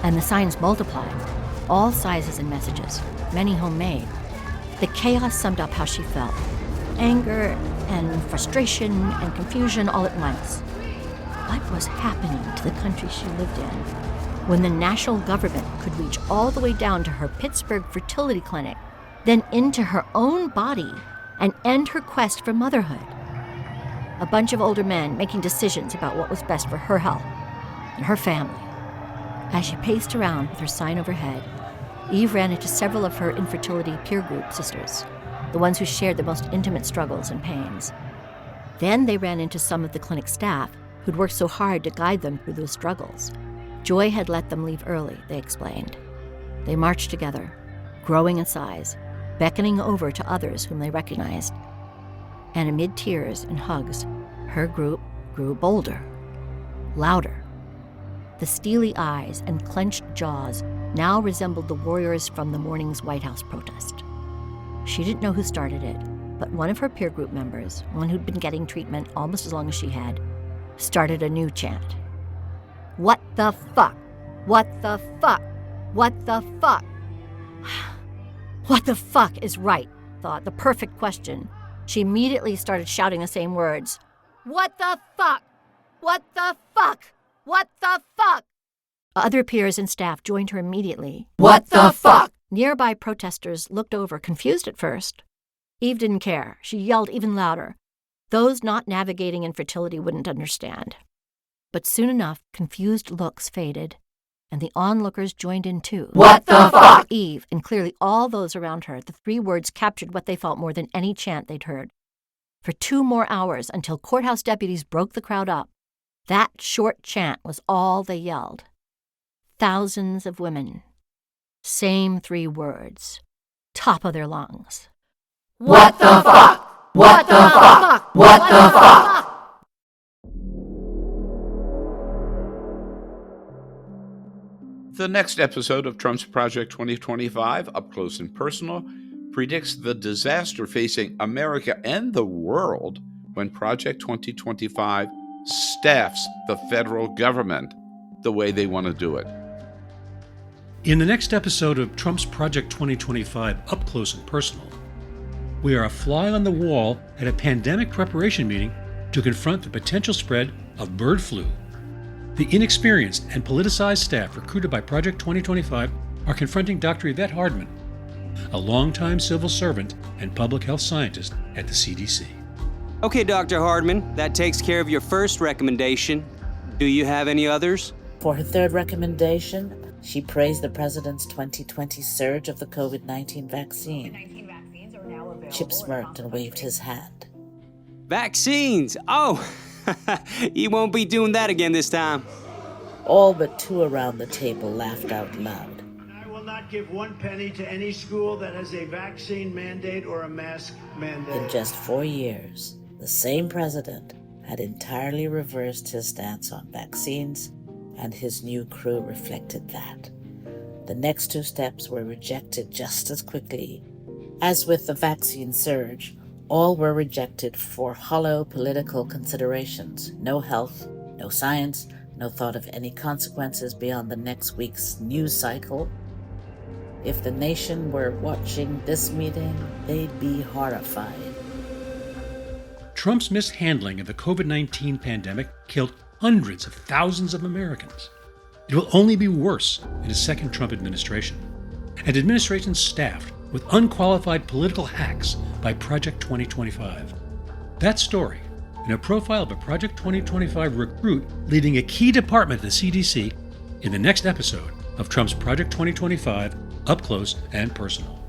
[SPEAKER 5] And the signs multiplied, all sizes and messages, many homemade. The chaos summed up how she felt. Anger and frustration and confusion all at once. What was happening to the country she lived in when the national government could reach all the way down to her Pittsburgh fertility clinic, then into her own body and end her quest for motherhood? A bunch of older men making decisions about what was best for her health and her family. As she paced around with her sign overhead, Eve ran into several of her infertility peer group sisters, the ones who shared the most intimate struggles and pains. Then they ran into some of the clinic staff who'd worked so hard to guide them through those struggles. Joy had let them leave early, they explained. They marched together, growing in size, beckoning over to others whom they recognized. And amid tears and hugs, her group grew bolder, louder. The steely eyes and clenched jaws now resembled the warriors from the morning's White House protest. She didn't know who started it, but one of her peer group members, one who'd been getting treatment almost as long as she had, started a new chant. "What the fuck? What the fuck? What the fuck?" What the fuck is right, thought, the perfect question. She immediately started shouting the same words. What the fuck? What the fuck? What the fuck? Other peers and staff joined her immediately. What the fuck? Nearby protesters looked over, confused at first. Eve didn't care. She yelled even louder. Those not navigating infertility wouldn't understand. But soon enough, confused looks faded, and the onlookers joined in too. What the fuck? Eve, and clearly all those around her, the 3 words captured what they felt more than any chant they'd heard. For 2 more hours, until courthouse deputies broke the crowd up, that short chant was all they yelled. Thousands of women. Same 3 words. Top of their lungs. What the fuck? What the fuck? What the fuck?
[SPEAKER 4] The next episode of Trump's Project 2025, Up Close and Personal, predicts the disaster facing America and the world when Project 2025 staffs the federal government the way they want to do it.
[SPEAKER 7] In the next episode of Trump's Project 2025 Up Close and Personal, we are a fly on the wall at a pandemic preparation meeting to confront the potential spread of bird flu. The inexperienced and politicized staff recruited by Project 2025 are confronting Dr. Yvette Hardman, a longtime civil servant and public health scientist at the CDC.
[SPEAKER 8] Okay, Dr. Hardman, that takes care of your first recommendation. Do you have any others?
[SPEAKER 9] For her third recommendation, she praised the president's 2020 surge of the COVID-19 vaccine. Chip smirked and waved his hand.
[SPEAKER 8] Vaccines! Oh, you won't be doing that again this time.
[SPEAKER 9] All but two around the table laughed out loud.
[SPEAKER 3] I will not give 1 penny to any school that has a vaccine mandate or a mask mandate.
[SPEAKER 9] In just 4 years, the same president had entirely reversed his stance on vaccines, and his new crew reflected that. The next two steps were rejected just as quickly. As with the vaccine surge, all were rejected for hollow political considerations. No health, no science, no thought of any consequences beyond the next week's news cycle. If the nation were watching this meeting, they'd be horrified.
[SPEAKER 7] Trump's mishandling of the COVID-19 pandemic killed hundreds of thousands of Americans. It will only be worse in a second Trump administration, and administrations staffed with unqualified political hacks by Project 2025. That story, and a profile of a Project 2025 recruit leading a key department at the CDC, in the next episode of Trump's Project 2025 Up Close and Personal.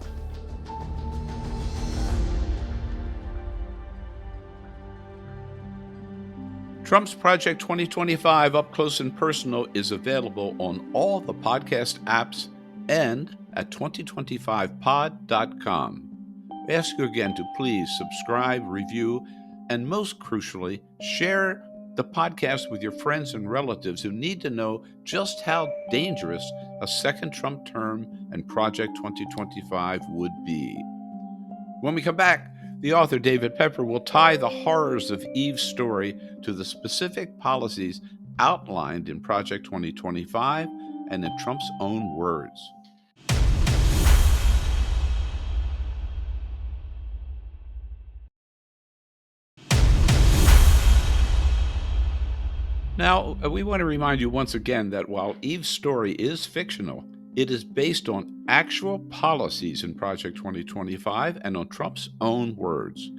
[SPEAKER 4] Trump's Project 2025 Up Close and Personal is available on all the podcast apps and at 2025pod.com. We ask you again to please subscribe, review, and most crucially, share the podcast with your friends and relatives who need to know just how dangerous a second Trump term and Project 2025 would be. When we come back, the author David Pepper will tie the horrors of Eve's story to the specific policies outlined in Project 2025 and in Trump's own words. Now, we want to remind you once again that while Eve's story is fictional, it is based on actual policies in Project 2025 and on Trump's own words.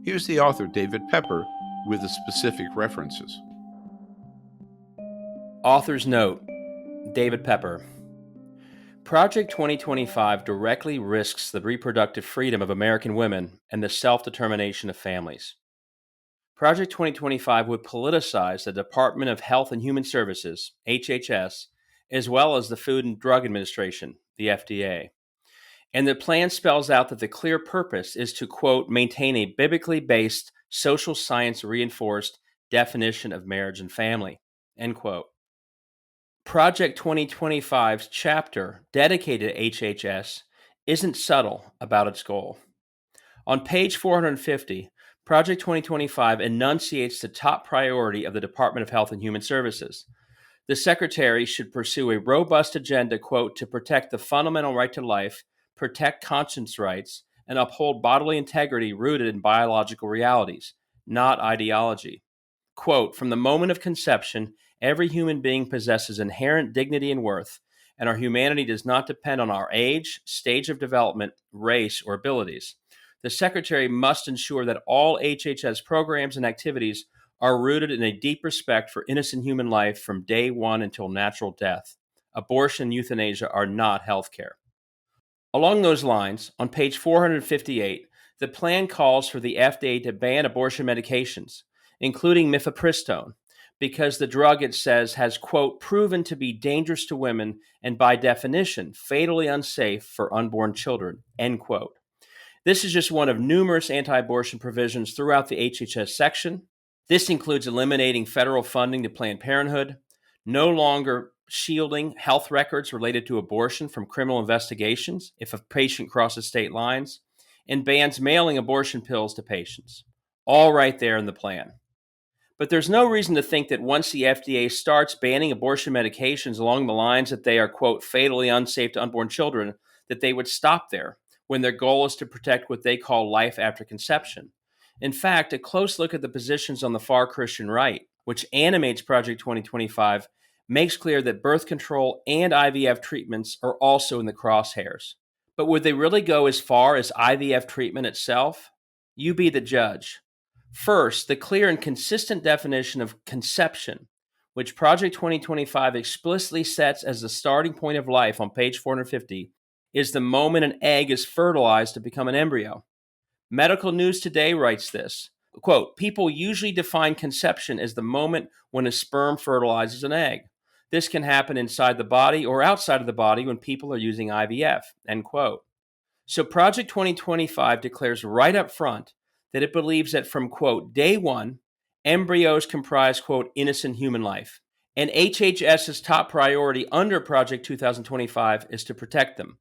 [SPEAKER 4] Here's the author, David Pepper, with the specific references.
[SPEAKER 10] Author's note, David Pepper. Project 2025 directly risks the reproductive freedom of American women and the self-determination of families. Project 2025 would politicize the Department of Health and Human Services, HHS, as well as the Food and Drug Administration, the FDA. And the plan spells out that the clear purpose is to, quote, maintain a biblically based, social science reinforced definition of marriage and family, end quote. Project 2025's chapter dedicated to HHS isn't subtle about its goal. On page 450, Project 2025 enunciates the top priority of the Department of Health and Human Services. The Secretary should pursue a robust agenda, quote, to protect the fundamental right to life, protect conscience rights, and uphold bodily integrity rooted in biological realities, not ideology. Quote, from the moment of conception, every human being possesses inherent dignity and worth, and our humanity does not depend on our age, stage of development, race, or abilities. The Secretary must ensure that all HHS programs and activities are rooted in a deep respect for innocent human life from day one until natural death. Abortion and euthanasia are not health care. Along those lines, on page 458, the plan calls for the FDA to ban abortion medications, including mifepristone, because the drug, it says, has, quote, proven to be dangerous to women and by definition fatally unsafe for unborn children, end quote. This is just one of numerous anti-abortion provisions throughout the HHS section. This includes eliminating federal funding to Planned Parenthood, no longer shielding health records related to abortion from criminal investigations if a patient crosses state lines, and bans mailing abortion pills to patients. All right there in the plan. But there's no reason to think that once the FDA starts banning abortion medications along the lines that they are, quote, fatally unsafe to unborn children, that they would stop there when their goal is to protect what they call life after conception. In fact, a close look at the positions on the far Christian right, which animates Project 2025, makes clear that birth control and IVF treatments are also in the crosshairs. But would they really go as far as IVF treatment itself? You be the judge. First, the clear and consistent definition of conception, which Project 2025 explicitly sets as the starting point of life on page 450, is the moment an egg is fertilized to become an embryo. Medical News Today writes this, quote, people usually define conception as the moment when a sperm fertilizes an egg. This can happen inside the body or outside of the body when people are using IVF, end quote. So Project 2025 declares right up front that it believes that from, quote, day one, embryos comprise, quote, innocent human life. And HHS's top priority under Project 2025 is to protect them.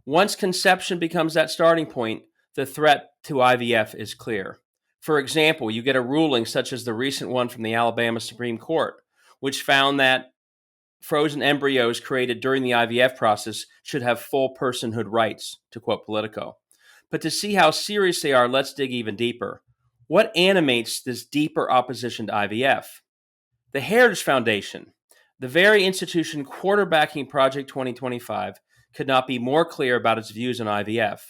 [SPEAKER 10] Once conception becomes that starting point, the threat to IVF is clear. For example, you get a ruling such as the recent one from the Alabama Supreme Court, which found that frozen embryos created during the IVF process should have full personhood rights, to quote Politico. But to see how serious they are, let's dig even deeper. What animates this deeper opposition to IVF? The Heritage Foundation, the very institution quarterbacking Project 2025, could not be more clear about its views on IVF.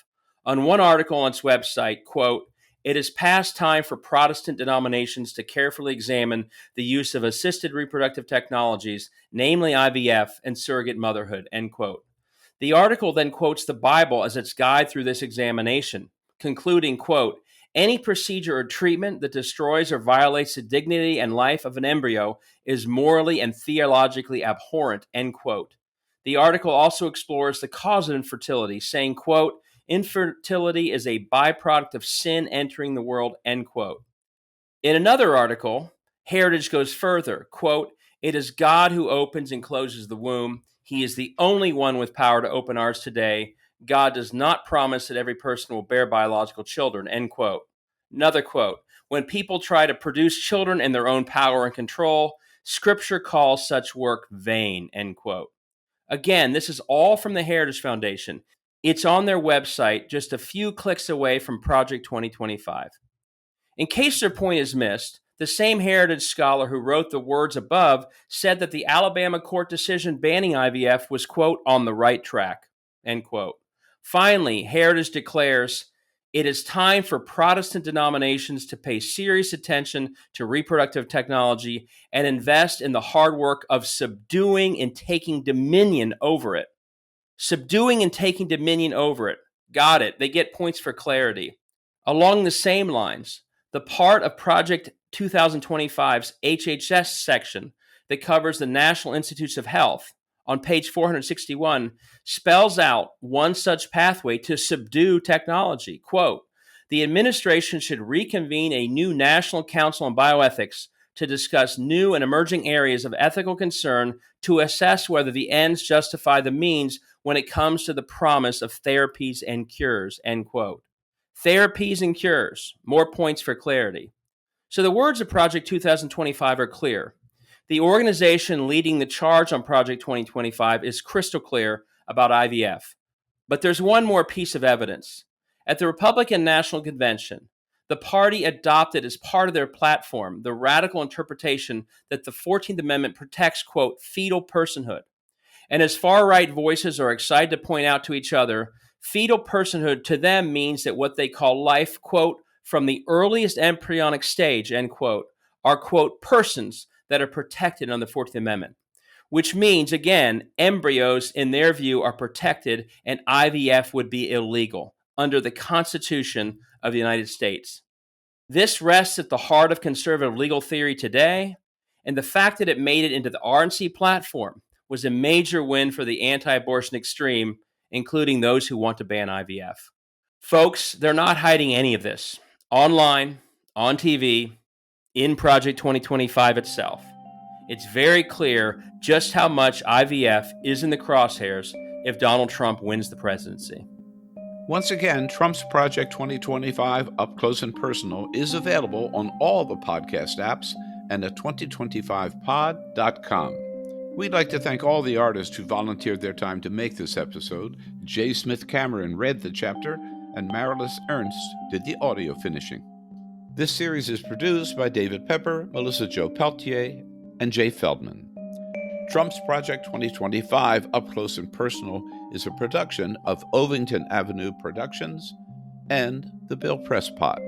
[SPEAKER 10] On one article on its website, quote, it is past time for Protestant denominations to carefully examine the use of assisted reproductive technologies, namely IVF and surrogate motherhood, end quote. The article then quotes the Bible as its guide through this examination, concluding, quote, any procedure or treatment that destroys or violates the dignity and life of an embryo is morally and theologically abhorrent, end quote. The article also explores the cause of infertility, saying, quote, infertility is a byproduct of sin entering the world, end quote. In another article, Heritage goes further, quote, it is God who opens and closes the womb. He is the only one with power to open ours today. God does not promise that every person will bear biological children, end quote. Another quote, when people try to produce children in their own power and control, Scripture calls such work vain, end quote. Again, this is all from the Heritage Foundation. It's on their website, just a few clicks away from Project 2025. In case their point is missed, the same Heritage scholar who wrote the words above said that the Alabama court decision banning IVF was, quote, on the right track, end quote. Finally, Heritage declares, it is time for Protestant denominations to pay serious attention to reproductive technology and invest in the hard work of subduing and taking dominion over it. Subduing and taking dominion over it. Got it. They get points for clarity. Along the same lines, the part of Project 2025's HHS section that covers the National Institutes of Health on page 461 spells out one such pathway to subdue technology. Quote, the administration should reconvene a new National Council on Bioethics to discuss new and emerging areas of ethical concern to assess whether the ends justify the means when it comes to the promise of therapies and cures, end quote. Therapies and cures, more points for clarity. So the words of Project 2025 are clear. The organization leading the charge on Project 2025 is crystal clear about IVF. But there's one more piece of evidence. At the Republican National Convention, the party adopted as part of their platform the radical interpretation that the 14th Amendment protects, quote, fetal personhood. And as far-right voices are excited to point out to each other, fetal personhood to them means that what they call life, quote, from the earliest embryonic stage, end quote, are, quote, persons that are protected under the 14th Amendment, which means, again, embryos, in their view, are protected and IVF would be illegal under the Constitution of the United States. This rests at the heart of conservative legal theory today, and the fact that it made it into the RNC platform was a major win for the anti-abortion extreme, including those who want to ban IVF. Folks, they're not hiding any of this. Online, on TV, in Project 2025 itself. It's very clear just how much IVF is in the crosshairs if Donald Trump wins the presidency.
[SPEAKER 4] Once again, Trump's Project 2025 Up Close and Personal is available on all the podcast apps and at 2025pod.com. We'd like to thank all the artists who volunteered their time to make this episode. J. Smith Cameron read the chapter, and Marilis Ernst did the audio finishing. This series is produced by David Pepper, Melissa Jo Peltier, and Jay Feldman. Trump's Project 2025 Up Close and Personal is a production of Ovington Avenue Productions and the Bill Press Pod.